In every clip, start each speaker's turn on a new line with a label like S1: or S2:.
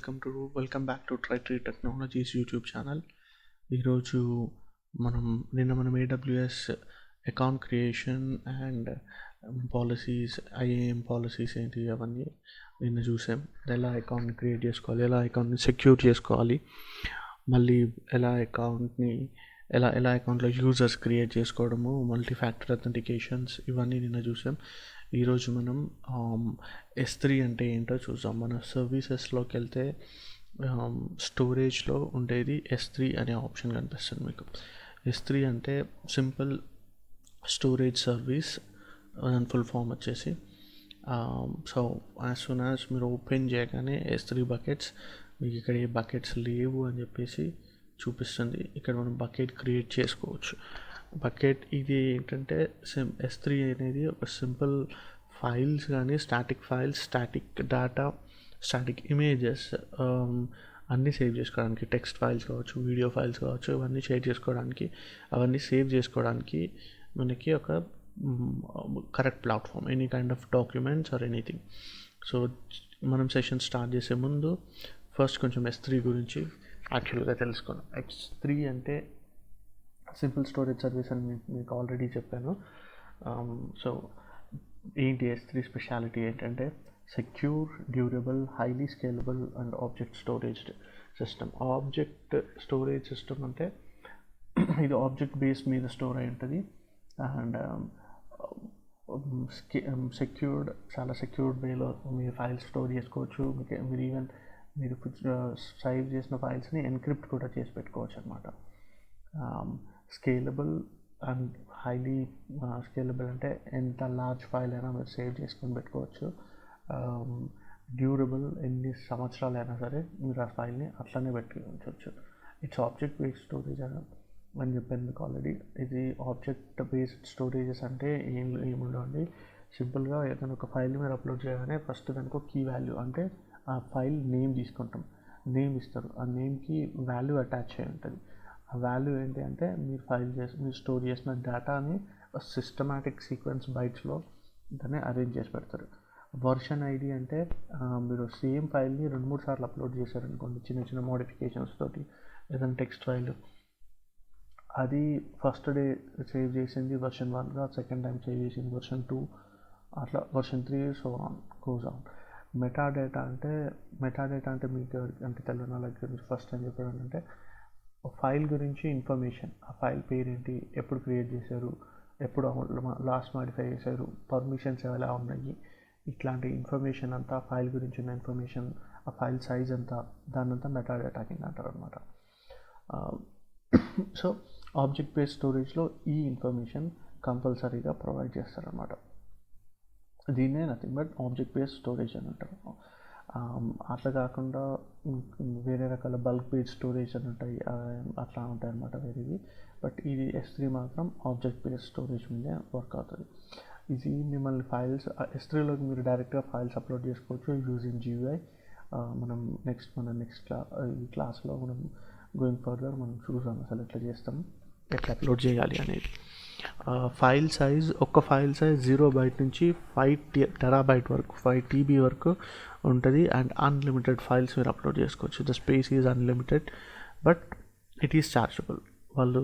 S1: Welcome back to ట్రైట్రీ technologies YouTube channel. ఈరోజు మనం AWS account creation and policies, IAM policies ఏంటి అవన్నీ నిన్న చూసాం. ఎలా అకౌంట్ని క్రియేట్ చేసుకోవాలి, ఎలా అకౌంట్ని సెక్యూర్ చేసుకోవాలి, మళ్ళీ ఎలా అకౌంట్లో యూజర్స్ క్రియేట్ చేసుకోవడము, మల్టీ ఫ్యాక్టర్ అథెంటికేషన్స్, ఇవన్నీ నిన్న చూసాం. ఈరోజు మనం S3 అంటే ఏంటో చూద్దాం. మన సర్వీసెస్లోకి వెళ్తే స్టోరేజ్లో ఉండేది S3 అనే ఆప్షన్ కనిపిస్తుంది మీకు. S3 అంటే సింపుల్ స్టోరేజ్ సర్వీస్, దాని ఫుల్ ఫామ్ వచ్చేసి. సో యాజ్ సూన్ యాజ్ మీరు ఓపెన్ చేయగానే S3 బకెట్స్, మీకు ఇక్కడ ఏ బకెట్స్ లేవు అని చెప్పేసి చూపిస్తుంది. ఇక్కడ మనం బకెట్ క్రియేట్ చేసుకోవచ్చు. బకెట్ ఇది ఏంటంటే S3 అనేది ఒక సింపుల్ ఫైల్స్ కానీ static files, static data, static images అన్నీ సేవ్ చేసుకోవడానికి, టెక్స్ట్ ఫైల్స్ కావచ్చు, వీడియో ఫైల్స్ కావచ్చు, ఇవన్నీ షేర్ చేసుకోవడానికి, అవన్నీ సేవ్ చేసుకోవడానికి మనకి ఒక correct platform, any kind of documents or anything. So మనం సెషన్ స్టార్ట్ చేసే ముందు ఫస్ట్ కొంచెం S3 గురించి యాక్చువల్గా తెలుసుకున్నాం. S3 అంటే సింపుల్ స్టోరేజ్ సర్వీస్ అని మీకు ఆల్రెడీ చెప్పాను. సో ఏంటి S3 స్పెషాలిటీ ఏంటంటే secure, durable, highly scalable and object storage system. Object storage system అంటే ఇది ఆబ్జెక్ట్ బేస్ మీద స్టోర్ అయి ఉంటుంది అండ్ సెక్యూర్డ్, చాలా సెక్యూర్డ్ వేలో మీరు ఫైల్స్ స్టోర్ చేసుకోవచ్చు. మీరు సేవ్ చేసిన ఫైల్స్ని ఎన్క్రిప్ట్ కూడా చేసి పెట్టుకోవచ్చు అనమాట. స్కేలబుల్ అండ్ హైలీ స్కేలబుల్ అంటే ఎంత లార్జ్ ఫైల్ అయినా మీరు సేవ్ చేసుకొని పెట్టుకోవచ్చు. డ్యూరబుల్, ఎన్ని సంవత్సరాలైనా సరే మీరు ఆ ఫైల్ని అట్లనే పెట్టి ఉంచవచ్చు. ఇట్స్ ఆబ్జెక్ట్ బేస్డ్ స్టోరేజ్ అని చెప్పాను మీకు ఆల్రెడీ. ఇది ఆబ్జెక్ట్ బేస్డ్ స్టోరేజెస్ అంటే ఏముండవండి. సింపుల్గా ఏదైనా ఒక ఫైల్ మీరు అప్లోడ్ చేయగానే ఫస్ట్ దానికి ఒక కీ వాల్యూ, అంటే ఆ ఫైల్ నేమ్ తీసుకుంటాం, నేమ్ ఇస్తారు. ఆ నేమ్కి వాల్యూ అటాచ్ అయి ఉంటుంది. ఆ వాల్యూ ఏంటి అంటే మీరు స్టోర్ చేసిన డేటాని సిస్టమాటిక్ సీక్వెన్స్ బైట్స్లో దాన్ని అరేంజ్ చేసి పెడతారు. వర్షన్ ఐడి అంటే మీరు సేమ్ ఫైల్ని 2-3 సార్లు అప్లోడ్ చేశారనుకోండి, చిన్న చిన్న మోడిఫికేషన్స్ తోటి, ఏదైనా టెక్స్ట్ ఫైల్, అది ఫస్ట్ డే సేవ్ చేసింది వర్షన్ 1గా, సెకండ్ టైం సేవ్ చేసింది వర్షన్ 2, అట్లా version 3, so on goes on. Metadata అంటే మీకు అంటే తెలియని వాళ్ళకి ఫస్ట్ టైం చెప్పడం అంటే ఫైల్ గురించి ఇన్ఫర్మేషన్, ఆ ఫైల్ పేరేంటి, ఎప్పుడు క్రియేట్ చేశారు, ఎప్పుడు లాస్ట్ మాడిఫై చేశారు, పర్మిషన్స్ ఎలా ఉన్నాయి, ఇట్లాంటి ఇన్ఫర్మేషన్ అంతా, ఫైల్ గురించి ఉన్న ఇన్ఫర్మేషన్, ఆ ఫైల్ సైజ్ అంతా, దాన్నంతా మెటాడేటా కింద అంటారు అనమాట. సో ఆబ్జెక్ట్ బేస్డ్ స్టోరేజ్లో ఈ ఇన్ఫర్మేషన్ కంపల్సరీగా ప్రొవైడ్ చేస్తారనమాట. దీన్నే nothing but object based storage అని అంటారు. అట్లా కాకుండా వేరే రకాల బల్క్ బేస్డ్ స్టోరేజ్ అని ఉంటాయి, అట్లా ఉంటాయి అన్నమాట వేరేవి. బట్ ఇది S3 మాత్రం ఆబ్జెక్ట్ బేస్డ్ స్టోరేజ్ మీదే వర్క్ అవుతుంది. ఇది మిమ్మల్ని ఫైల్స్ S3లోకి మీరు డైరెక్ట్గా ఫైల్స్ అప్లోడ్ చేసుకోవచ్చు యూజింగ్ GUI. మన నెక్స్ట్ ఈ క్లాస్లో మనం గోయింగ్ ఫర్దర్ మనం చూసాం అసలు ఎట్లా చేస్తాం, ఎట్లా అప్లోడ్ చేయాలి అనేది. ఫైల్ సైజ్ 0 బైట్ నుంచి 5 టెరాబైట్ వరకు, 5 TB వరకు ఉంటుంది. అండ్ అన్లిమిటెడ్ ఫైల్స్ మీరు అప్లోడ్ చేసుకోవచ్చు. The space is unlimited but it is chargeable. వాళ్ళు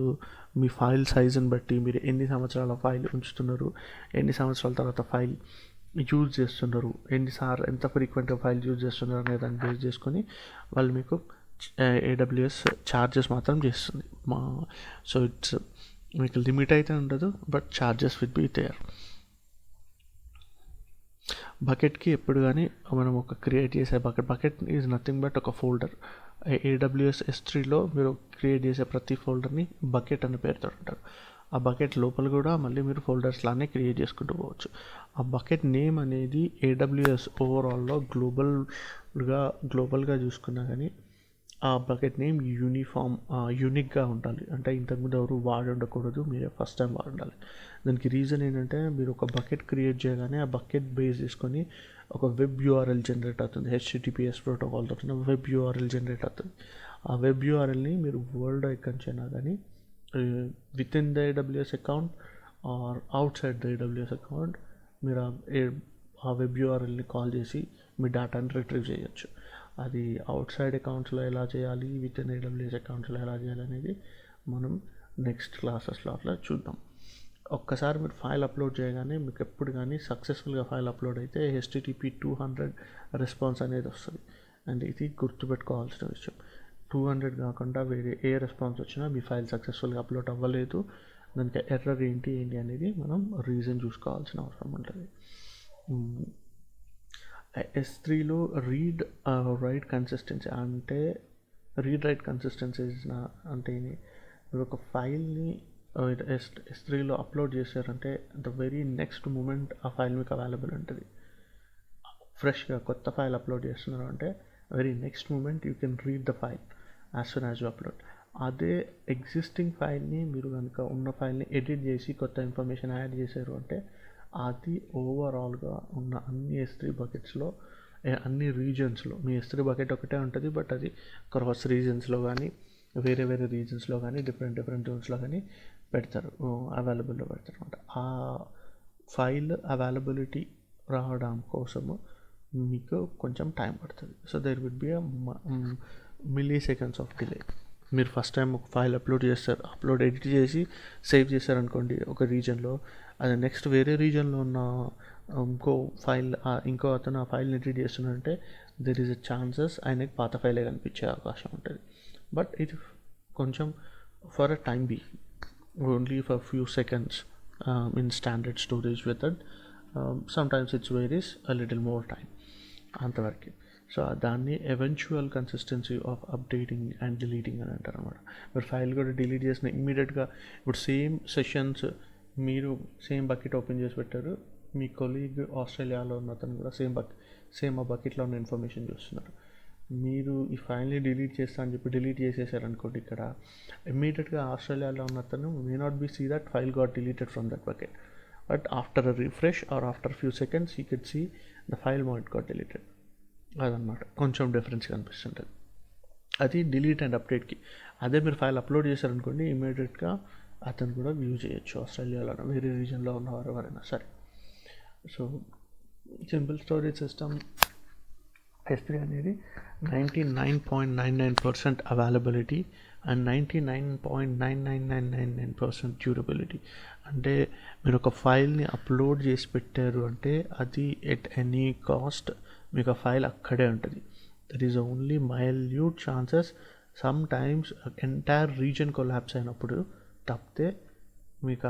S1: మీ ఫైల్ సైజుని బట్టి మీరు ఎన్ని సంవత్సరాల ఫైల్ ఉంచుతున్నారు, ఎన్ని సంవత్సరాల తర్వాత ఫైల్ యూజ్ చేస్తున్నారు, ఎంత ఫ్రీక్వెంట్గా ఫైల్ యూజ్ చేస్తున్నారు అనే దాన్ని బేస్ చేసుకొని వాళ్ళు మీకు AWS ఛార్జెస్ మాత్రం చేస్తుంది. సో ఇట్స్ మీకు లిమిట్ అయితే ఉండదు, but charges will be there. బకెట్కి ఎప్పుడు కానీ మనం ఒక క్రియేట్ చేసే బకెట్ ఈజ్ నథింగ్ బట్ ఒక ఫోల్డర్. AWS S3లో మీరు క్రియేట్ చేసే ప్రతి ఫోల్డర్ని బకెట్ అని పేరుతో ఉంటారు. ఆ బకెట్ లోపల కూడా మళ్ళీ మీరు ఫోల్డర్స్ లానే క్రియేట్ చేసుకుంటూ పోవచ్చు. ఆ బకెట్ నేమ్ అనేది AWS ఓవరాల్లో గ్లోబల్గా చూసుకున్నా కానీ ఆ బకెట్ నేమ్ యూనిక్గా ఉండాలి. అంటే ఇంతకుముందు ఎవరు వాడి ఉండకూడదు, మీరే ఫస్ట్ టైం వాడి ఉండాలి. దానికి రీజన్ ఏంటంటే మీరు ఒక బకెట్ క్రియేట్ చేయగానే ఆ బకెట్ బేస్ చేసుకొని ఒక వెబ్ URL జనరేట్ అవుతుంది. HTTPS ప్రోటోకాల్ తోటి వెబ్ URL జనరేట్ అవుతుంది. ఆ వెబ్ URLని మీరు వరల్డ్ ఎక్కడి నుంచైనా కానీ within the AWS account or outside the AWS account మీరు ఆ వెబ్ URLని కాల్ చేసి మీ డేటాని రిట్రీవ్ చేయొచ్చు. అది అవుట్ సైడ్ అకౌంట్స్లో ఎలా చేయాలి, విత్ ఇన్ AWS అకౌంట్స్లో ఎలా చేయాలి అనేది మనం నెక్స్ట్ క్లాసెస్లో అట్లా చూద్దాం. ఒక్కసారి మీరు ఫైల్ అప్లోడ్ చేయగానే మీకు ఎప్పుడు కానీ సక్సెస్ఫుల్గా ఫైల్ అప్లోడ్ అయితే HTTP 200 రెస్పాన్స్ అనేది వస్తుంది. అండ్ ఇది గుర్తుపెట్టుకోవాల్సిన విషయం. 200 కాకుండా వేరే ఏ రెస్పాన్స్ వచ్చినా మీ ఫైల్ సక్సెస్ఫుల్గా అప్లోడ్ అవ్వలేదు, దానికి ఎర్రర్ ఏంటి అనేది మనం రీజన్ చూసుకోవాల్సిన అవసరం ఉంటుంది. S3లో రీడ్ రైట్ కన్సిస్టెన్సీ అంటే రీడ్ రైట్ కన్సిస్టెన్సీ అంటే మీరు ఒక ఫైల్ని S3లో అప్లోడ్ చేశారంటే ద వెరీ నెక్స్ట్ మూమెంట్ ఆ ఫైల్ మీకు అవైలబుల్ ఉంటుంది. ఫ్రెష్గా కొత్త ఫైల్ అప్లోడ్ చేస్తున్నారు అంటే very next moment you can read the file as soon as you upload. అదే ఎగ్జిస్టింగ్ ఫైల్ని మీరు కనుక ఉన్న ఫైల్ని ఎడిట్ చేసి కొత్త ఇన్ఫర్మేషన్ యాడ్ చేశారు అంటే అది ఓవరాల్గా ఉన్న అన్ని S3 బకెట్స్లో అన్ని రీజన్స్లో మీ S3 బకెట్ ఒకటే ఉంటుంది, బట్ అది క్రాస్ రీజన్స్లో కానీ వేరే వేరే రీజన్స్లో కానీ డిఫరెంట్ జోన్స్లో కానీ పెడతారు, అవైలబుల్లో పెడతారు అనమాట. ఆ ఫైల్ అవైలబిలిటీ రావడం కోసము మీకు కొంచెం టైం పడుతుంది. So there will be milliseconds of delay. మీరు ఫస్ట్ టైం ఒక ఫైల్ అప్లోడ్ ఎడిట్ చేసి సేవ్ చేశారనుకోండి ఒక రీజన్లో, అది నెక్స్ట్ వేరే రీజన్లో ఉన్న ఇంకో అతను ఆ ఫైల్ని ఎడిట్ చేస్తున్నారంటే దెర్ ఈజ్ ఎ ఛాన్సెస్ ఆయనకి పాత ఫైలే కనిపించే అవకాశం ఉంటుంది. బట్ ఇది కొంచెం for a time be only for few seconds in standard storage method. Sometimes it's varies a little more time అంతవరకు. సో దాన్ని eventual consistency of updating and deleting అని అంటారు అనమాట. మీరు ఫైల్ కూడా డిలీట్ చేసిన ఇమ్మీడియట్గా ఇప్పుడు సేమ్ సెషన్స్ మీరు సేమ్ బకెట్ ఓపెన్ చేసి పెట్టారు, మీ కొలీగ్ ఆస్ట్రేలియాలో ఉన్న అతను కూడా సేమ్ ఆ బకెట్లో ఉన్న ఇన్ఫర్మేషన్ చూస్తున్నారు. మీరు ఈ ఫైల్ని డిలీట్ చేస్తా అని చెప్పి డిలీట్ చేసేసారనుకోండి, ఇక్కడ ఇమ్మీడియట్గా ఆస్ట్రేలియాలో ఉన్న అతను may not be see that file got deleted from that bucket, but after a refresh or after few seconds you can see the file that got deleted. అదనమాట కొంచెం డిఫరెన్స్ కనిపిస్తుంటుంది. అది డిలీట్ అండ్ అప్డేట్కి. అదే మీరు ఫైల్ అప్లోడ్ చేశారనుకోండి ఇమీడియట్గా అతను కూడా వ్యూ చేయొచ్చు, ఆస్ట్రేలియాలో వేరే రీజన్లో ఉన్నవారు ఎవరైనా సరే. So simple storage system S3 అనేది 99.99% అవైలబిలిటీ అండ్ 99.99999% డ్యూరబిలిటీ. అంటే మీరు ఒక ఫైల్ని అప్లోడ్ చేసి పెట్టారు అంటే అది ఎట్ ఎనీ కాస్ట్ మీకు ఆ ఫైల్ అక్కడే ఉంటుంది. That is only minute chances sometimes entire region collapse అయినప్పుడు తప్పితే మీకు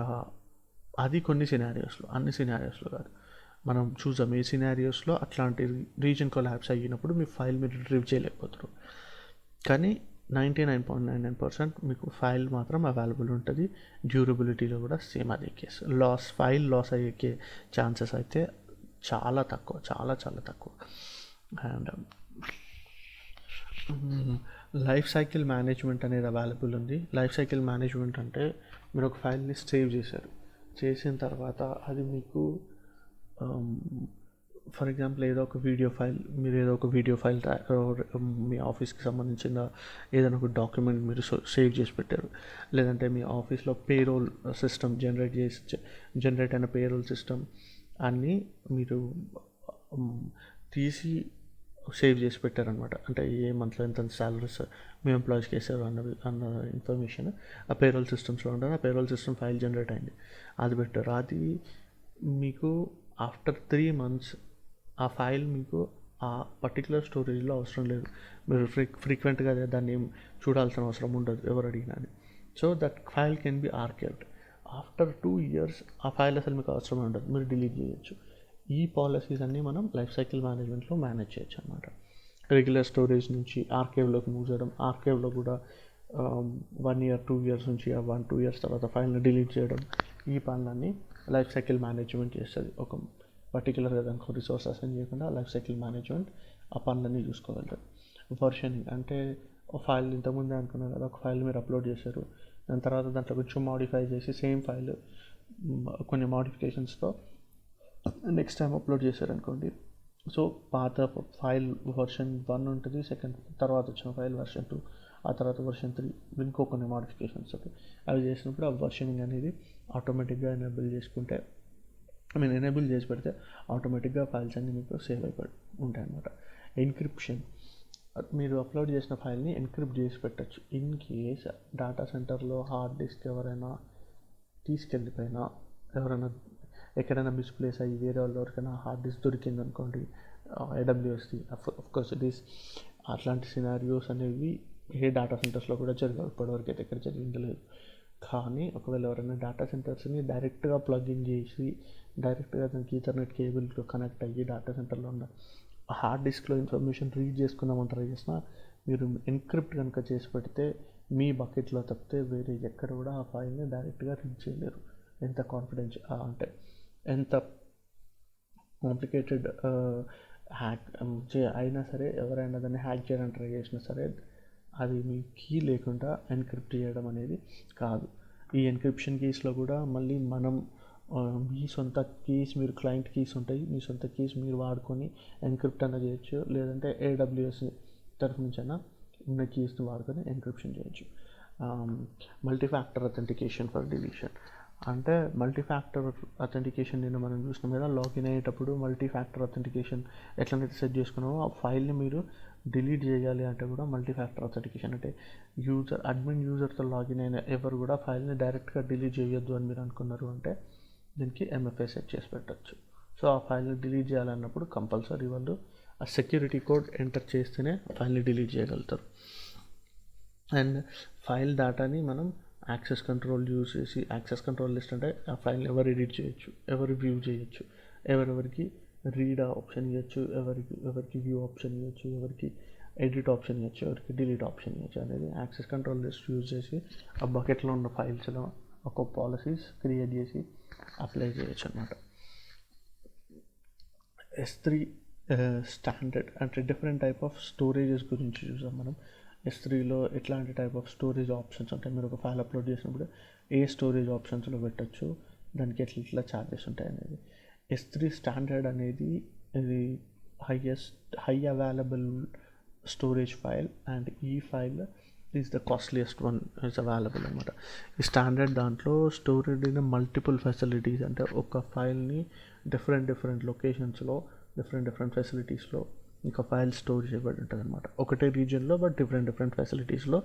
S1: అది కొన్ని సినారియోస్లో, అన్ని సినారియోస్లో కాదు. మనం చూసాం ఏ సినారియోస్లో అట్లాంటి రీజన్ కొలాప్స్ అయినప్పుడు మీ ఫైల్ మీరు రిట్రీవ్ చేయలేకపోతారు. కానీ 99.99% మీకు ఫైల్ మాత్రం అవైలబుల్ ఉంటుంది. డ్యూరబిలిటీలో కూడా సేమ్ అదే కేసు. ఫైల్ లాస్ అయ్యే ఛాన్సెస్ అయితే చాలా తక్కువ, చాలా తక్కువ. అండ్ లైఫ్ సైకిల్ మేనేజ్మెంట్ అనేది అవైలబుల్ ఉంది. లైఫ్ సైకిల్ మేనేజ్మెంట్ అంటే మీరు ఒక ఫైల్ని సేవ్ చేసిన తర్వాత అది మీకు ఫర్ ఎగ్జాంపుల్ మీరు ఏదో ఒక వీడియో ఫైల్ మీ ఆఫీస్కి సంబంధించిన ఏదైనా ఒక డాక్యుమెంట్ మీరు సేవ్ చేసి పెట్టారు, లేదంటే మీ ఆఫీస్లో పేరోల్ సిస్టమ్ జనరేట్ అయిన పేరోల్ సిస్టమ్ అన్నీ మీరు తీసి సేవ్ చేసి పెట్టారనమాట. అంటే ఏ మంత్లో ఎంత సాలరీస్ మీ ఎంప్లాయీస్కి వేసారు అన్న ఇన్ఫర్మేషన్ ఆ పేరోల్ సిస్టమ్స్లో ఉంటుంది. ఆ పేరోల్ సిస్టమ్ ఫైల్ జనరేట్ అయింది, అది పెట్టారు. అది మీకు ఆఫ్టర్ 3 months ఆ ఫైల్ మీకు ఆ పర్టికులర్ స్టోరేజ్లో అవసరం లేదు. మీరు ఫ్రీక్వెంట్గా దాన్ని చూడాల్సిన అవసరం ఉండదు ఎవరు అడిగినా. So that file can be archived. After 2 years ఆ ఫైల్ అసలు మీకు అవసరం ఉండదు, మీరు డిలీట్ చేయొచ్చు. ఈ పాలసీస్ అన్నీ మనం లైఫ్ సైకిల్ మేనేజ్మెంట్లో మేనేజ్ చేయొచ్చు అనమాట. రెగ్యులర్ స్టోరేజ్ నుంచి ఆర్కైవ్లోకి మూవ్ చేయడం, ఆర్కైవ్లో కూడా 1 year 2 years నుంచి 1-2 years తర్వాత ఫైల్ని డిలీట్ చేయడం, ఈ పనులన్నీ లైఫ్ సైకిల్ మేనేజ్మెంట్ చేస్తుంది. ఒక పర్టికులర్గా దానికి రిసోర్స్ అసైన్ చేయకుండా లైఫ్ సైకిల్ మేనేజ్మెంట్ ఆ పనులన్నీ చూసుకోగలరు. వర్షనింగ్ అంటే ఒక ఫైల్ ఇంతకుముందే అనుకున్నాను కదా, ఒక ఫైల్ మీరు అప్లోడ్ చేశారు, దాని తర్వాత దాంట్లో కొంచెం మాడిఫై చేసి సేమ్ ఫైల్ కొన్ని మాడిఫికేషన్స్తో నెక్స్ట్ టైం అప్లోడ్ చేశారనుకోండి. సో పాత ఫైల్ వర్షన్ 1 ఉంటుంది, తర్వాత వచ్చిన ఫైల్ వర్షన్ 2, ఆ తర్వాత వర్షన్ 3 ఇంకో కొన్ని మాడిఫికేషన్స్ ఉంటాయి. అవి చేసినప్పుడు ఆ వర్షనింగ్ అనేది ఆటోమేటిక్గా ఎనేబుల్ చేసి పెడితే ఆటోమేటిక్గా ఫైల్స్ అన్నీ మీకు సేవ్ అయిపోయి ఉంటాయి అన్నమాట. ఎన్క్రిప్షన్ మీరు అప్లోడ్ చేసిన ఫైల్ని ఎన్క్రిప్ట్ చేసి పెట్టచ్చు. ఇన్ కేస్ డేటా సెంటర్లో హార్డ్ డిస్క్ ఎవరైనా తీసుకెళ్ళిపోయినా, ఎవరైనా ఎక్కడైనా మిస్ప్లేస్ అయ్యి వేరే వాళ్ళు ఎవరికైనా హార్డ్ డిస్క్ దొరికింది అనుకోండి, AWSది అఫ్కోర్స్ ఇట్ ఈస్, అట్లాంటి సినారియోస్ అనేవి ఏ డేటా సెంటర్స్లో కూడా జరగవు, ఇప్పటివరకు అయితే ఎక్కడ జరిగింది లేదు. కానీ ఒకవేళ ఎవరైనా డేటా సెంటర్స్ని డైరెక్ట్గా ప్లగ్ఇన్ చేసి డైరెక్ట్గా దానికి ఈథర్నెట్ కేబుల్తో కనెక్ట్ అయ్యి డేటా సెంటర్లో ఉన్న హార్డ్ డిస్క్లో ఇన్ఫర్మేషన్ రీడ్ చేసుకుందామని ట్రై చేసినా, మీరు ఎన్క్రిప్ట్ కనుక చేసి పెడితే మీ బకెట్లో తప్పితే వేరే ఎక్కడ కూడా ఆ ఫైల్ని డైరెక్ట్గా రీడ్ చేయలేరు. ఎంత కాన్ఫిడెన్స్ అంటే ఎంత కాంప్లికేటెడ్ హ్యాక్ అయినా సరే, ఎవరైనా దాన్ని హ్యాక్ చేయడానికి ట్రై చేసినా సరే, అది మీ కీ లేకుండా ఎన్క్రిప్ట్ చేయడం అనేది కాదు. ఈ ఎన్క్రిప్షన్ కీస్లో కూడా మళ్ళీ మనం మీ సొంత కీస్, మీరు క్లయింట్ కీస్ ఉంటాయి, మీ సొంత కీస్ మీరు వాడుకొని ఎన్క్రిప్ట్ అన్న చేయొచ్చు, లేదంటే AWS తరఫు నుంచి అయినా ఉన్న కీస్ని వాడుకొని ఎన్క్రిప్షన్ చేయొచ్చు. మల్టీఫ్యాక్టర్ అథెంటికేషన్ ఫర్ డిలీషన్ అంటే మల్టీఫ్యాక్టర్ అథెంటికేషన్ నిన్న మనం చూసినాం కదా, లాగిన్ అయ్యేటప్పుడు మల్టీఫ్యాక్టర్ అథెంటికేషన్ ఎట్లనైతే సెట్ చేసుకున్నామో ఆ ఫైల్ని మీరు డిలీట్ చేయాలి అంటే కూడా మల్టీఫ్యాక్టర్ అథెంటికేషన్ అంటే అడ్మిన్ యూజర్తో లాగిన్ అయిన ఎవరు కూడా ఫైల్ని డైరెక్ట్గా డిలీట్ చేయొద్దు అని మీరు అనుకున్నారు అంటే దీనికి MFA సెట్ చేసి పెట్టచ్చు. సో ఆ ఫైల్ని డిలీట్ చేయాలన్నప్పుడు కంపల్సరీ వాళ్ళు ఆ సెక్యూరిటీ కోడ్ ఎంటర్ చేస్తేనే ఫైల్ని డిలీట్ చేయగలుగుతారు. అండ్ ఫైల్ డేటాని మనం యాక్సెస్ కంట్రోల్ యూజ్ చేసి, యాక్సెస్ కంట్రోల్ లిస్ట్ అంటే ఆ ఫైల్ని ఎవరు ఎడిట్ చేయొచ్చు, ఎవరు వ్యూ చేయొచ్చు, ఎవరెవరికి రీడ్ ఆప్షన్ ఇవ్వచ్చు, ఎవరికి వ్యూ ఆప్షన్ ఇవ్వచ్చు, ఎవరికి ఎడిట్ ఆప్షన్ ఇవ్వచ్చు, ఎవరికి డిలీట్ ఆప్షన్ ఇవ్వచ్చు అనేది యాక్సెస్ కంట్రోల్ లిస్ట్ యూజ్ చేసి ఆ బకెట్లో ఉన్న ఫైల్స్లో ఒక పాలసీస్ క్రియేట్ చేసి అప్లై చేయొచ్చు అనమాట. S3 స్టాండర్డ్ అంటే డిఫరెంట్ టైప్ ఆఫ్ స్టోరేజెస్ గురించి చూసాం మనం. S3లో ఎట్లాంటి టైప్ ఆఫ్ స్టోరేజ్ ఆప్షన్స్ అంటే మీరు ఒక ఫైల్ అప్లోడ్ చేసినప్పుడు ఏ స్టోరేజ్ ఆప్షన్స్లో పెట్టచ్చు, దానికి ఎట్లా ఛార్జెస్ ఉంటాయి అనేది. S3 స్టాండర్డ్ అనేది ఇది high available storage file and ఈ file is the costliest one is available అనమాట. ఈ స్టాండర్డ్ దాంట్లో స్టోరేజ్ అయిన మల్టిపుల్ ఫెసిలిటీస్ అంటే ఒక ఫైల్ని డిఫరెంట్ లొకేషన్స్లో డిఫరెంట్ ఫెసిలిటీస్లో ఇంకా ఫైల్ స్టోర్ చేయబడి ఉంటుంది అనమాట. ఒకటే రీజియన్లో బట్ డిఫరెంట్ ఫెసిలిటీస్లో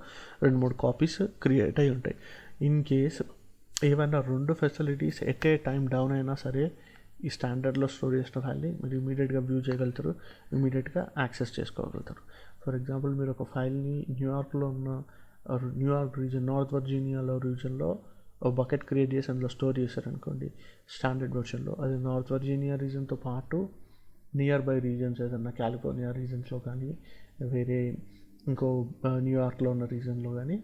S1: 2-3 కాపీస్ క్రియేట్ అయి ఉంటాయి. ఇన్ కేస్ ఏమైనా 2 facilities at a time down అయినా సరే ఈ స్టాండర్డ్లో స్టోర్ చేసిన ఫైల్ని మీరు ఇమీడియట్గా వ్యూ చేయగలుగుతారు, ఇమీడియట్గా యాక్సెస్ చేసుకోగలుగుతారు. ఫర్ ఎగ్జాంపుల్ మీరు ఒక ఫైల్ని న్యూయార్క్లో ఉన్న న్యూయార్క్ రీజన్, నార్త్ వర్జీనియాలో రీజన్లో ఒక బకెట్ క్రియేట్ చేసి అందులో స్టోర్ చేశారనుకోండి స్టాండర్డ్ వెర్షన్లో, అది నార్త్ వర్జీనియా రీజన్తో పాటు నియర్ బై రీజన్స్ ఏదన్నా కాలిఫోర్నియా రీజన్స్లో కానీ వేరే ఇంకో న్యూయార్క్లో ఉన్న రీజన్లో కానీ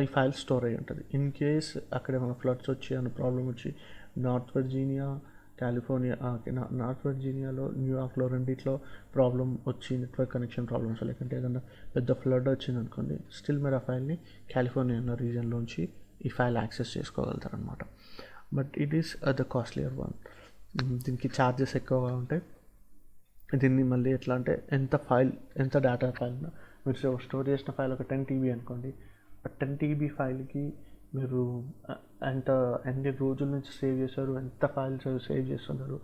S1: ఈ ఫైల్ స్టోర్ అయి ఉంటుంది. ఇన్ కేస్ అక్కడ ఏమైనా ఫ్లడ్స్ వచ్చి అన్న ప్రాబ్లం వచ్చి నార్త్ వర్జీనియా, కాలిఫోర్నియా, నార్త్ వర్జీనియాలో, న్యూయార్క్లో రెండిట్లో ప్రాబ్లం వచ్చి నెట్వర్క్ కనెక్షన్ ప్రాబ్లమ్స్ లేకుంటే ఏదన్నా పెద్ద ఫ్లడ్ వచ్చింది అనుకోండి, స్టిల్ మీరు ఆ ఫైల్ని కాలిఫోర్నియా ఉన్న రీజన్లోంచి ఈ ఫైల్ యాక్సెస్ చేసుకోగలుగుతారు అనమాట. But it is the costlier one. దీనికి ఛార్జెస్ ఎక్కువగా ఉంటాయి. దీన్ని మళ్ళీ ఎట్లా అంటే ఎంత డేటా ఫైల్ మీరు స్టోర్ చేసిన ఫైల్ ఒక 10 TB అనుకోండి, 10 TB ఫైల్కి మీరు ఎన్ని రోజుల నుంచి సేవ్ చేశారు, ఎంత ఫైల్స్ సేవ్ చేస్తున్నారు,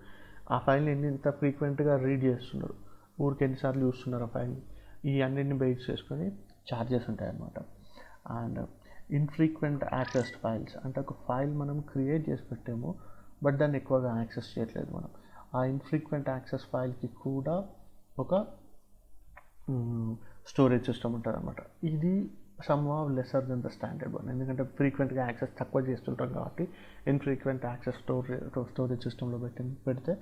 S1: ఆ ఫైల్ని ఎంత ఫ్రీక్వెంట్గా రీడ్ చేస్తున్నారు, ఊరికి ఎన్నిసార్లు చూస్తున్నారు ఆ ఫైల్ని, ఈ అన్నింటిని బేస్ చేసుకొని ఛార్జెస్ ఉంటాయి అన్నమాట. అండ్ ఇన్ఫ్రీక్వెంట్ యాక్సెస్ ఫైల్స్ అంటే ఒక ఫైల్ మనం క్రియేట్ చేసి పెట్టాము బట్ దాన్ని ఎక్కువగా యాక్సెస్ చేయట్లేదు మనం, ఆ ఇన్ఫ్రీక్వెంట్ యాక్సెస్ ఫైల్కి కూడా ఒక స్టోరేజ్ సిస్టమ్ ఉంటుంది అన్నమాట. ఇది somehow lesser than the standard one, ఎందుకంటే ఫ్రీక్వెంట్గా యాక్సెస్ తక్కువ చేస్తుంటాం కాబట్టి ఇన్ఫ్రీక్వెంట్ యాక్సెస్ స్టోరేజ్ సిస్టంలో పెడితే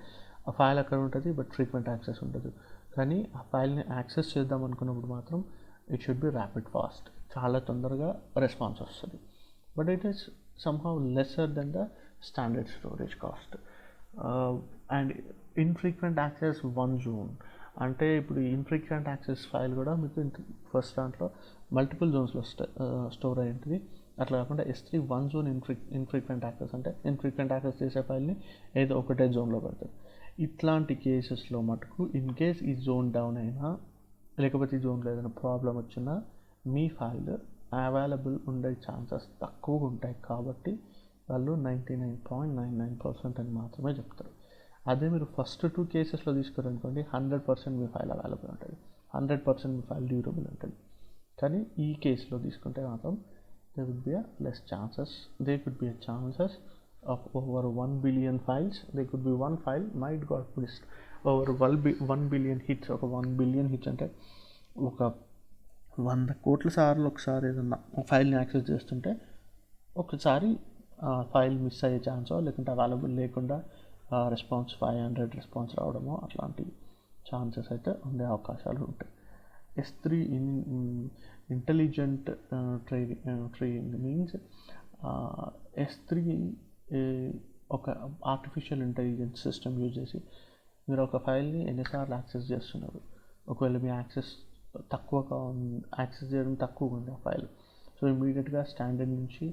S1: ఆ ఫైల్ అక్కడ ఉంటుంది బట్ ఫ్రీక్వెంట్ యాక్సెస్ ఉండదు. కానీ ఆ ఫైల్ని యాక్సెస్ చేద్దాం అనుకున్నప్పుడు మాత్రం it should be rapid fast, చాలా తొందరగా రెస్పాన్స్ వస్తుంది. But it is somehow lesser than the standard storage cost. And infrequent access one zone అంటే ఇప్పుడు ఇన్ఫ్రీక్వెంట్ యాక్సెస్ ఫైల్ కూడా మీకు ఫస్ట్ దాంట్లో మల్టిపుల్ జోన్స్లో స్టోర్ అయి ఉంటుంది. అట్లా కాకుండా S3 one zone infrequent access అంటే ఇన్ఫ్రీక్వెంట్ యాక్సెస్ చేసే ఫైల్ని ఏదో ఒకటే జోన్లో పెడతారు. ఇట్లాంటి కేసెస్లో మటుకు ఇన్ కేస్ ఈ జోన్ డౌన్ అయినా లేకపోతే ఈ జోన్లో ఏదైనా ప్రాబ్లం వచ్చినా మీ ఫైల్ అవైలబుల్ ఉండే ఛాన్సెస్ తక్కువగా ఉంటాయి కాబట్టి వాళ్ళు 99.99% అని మాత్రమే చెప్తారు. అదే మీరు ఫస్ట్ 2 కేసెస్లో తీసుకోరనుకోండి 100% మీ ఫైల్ అవైలబుల్ ఉంటుంది. 100% మీ ఫైల్ డ్యూరబుల్ ఉంటుంది. కానీ ఈ కేసులో తీసుకుంటే మాత్రం there would be a less chances, there could be a chances of over 1 billion files, there could be one file might got missed over 1 billion hits. ఒక 1 billion hits అంటే ఒక 100 కోట్ల సార్లు ఒకసారి ఏదన్నా ఫైల్ని యాక్సెస్ చేస్తుంటే ఒకసారి ఫైల్ మిస్ అయ్యే ఛాన్సో లేకుంటే అవైలబుల్ లేకుండా రెస్పాన్స్ 500 రెస్పాన్స్ రావడమో అట్లాంటి ఛాన్సెస్ అయితే ఉండే అవకాశాలు ఉంటాయి. S3 intelligent training means S3 ఒక ఆర్టిఫిషియల్ ఇంటెలిజెన్స్ సిస్టమ్ యూజ్ చేసి మీరు ఒక ఫైల్ని ఎన్నిసార్లు యాక్సెస్ చేస్తున్నారు, ఒకవేళ మీ యాక్సెస్ చేయడం తక్కువగా ఉంది ఆ ఫైల్, సో ఇమీడియట్గా స్టాండర్డ్ నుంచి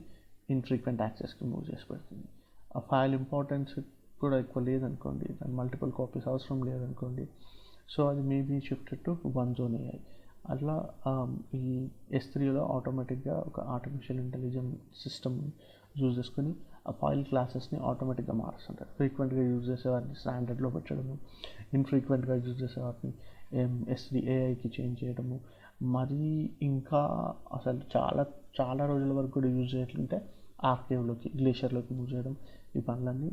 S1: ఇన్ఫ్రీక్వెంట్ యాక్సెస్కి మూవ్ చేసి పెడుతుంది. ఆ ఫైల్ ఇంపార్టెన్స్ కూడా ఎక్కువ లేదనుకోండి, దాని మల్టిపుల్ కాపీస్ అవసరం లేదనుకోండి, సో అది maybe shifted to 1 zone AI. అట్లా ఈ S3లో ఆటోమేటిక్గా ఒక ఆర్టిఫిషియల్ ఇంటెలిజెన్స్ సిస్టమ్ యూజ్ చేసుకుని ఆ ఫైల్ క్లాసెస్ని ఆటోమేటిక్గా మారుస్తుంటారు. ఫ్రీక్వెంట్గా యూజ్ చేసే వాటిని స్టాండర్డ్లో పెట్టడము, ఇన్ఫ్రీక్వెంట్గా యూజ్ చేసే వాటిని S3 AIకి చేంజ్ చేయడము, మరీ ఇంకా అసలు చాలా చాలా రోజుల వరకు కూడా యూజ్ చేయట్లుంటే ఆర్కేవ్లోకి గ్లేషియర్లోకి మూవ్ చేయడం, ఈ పనులన్నీ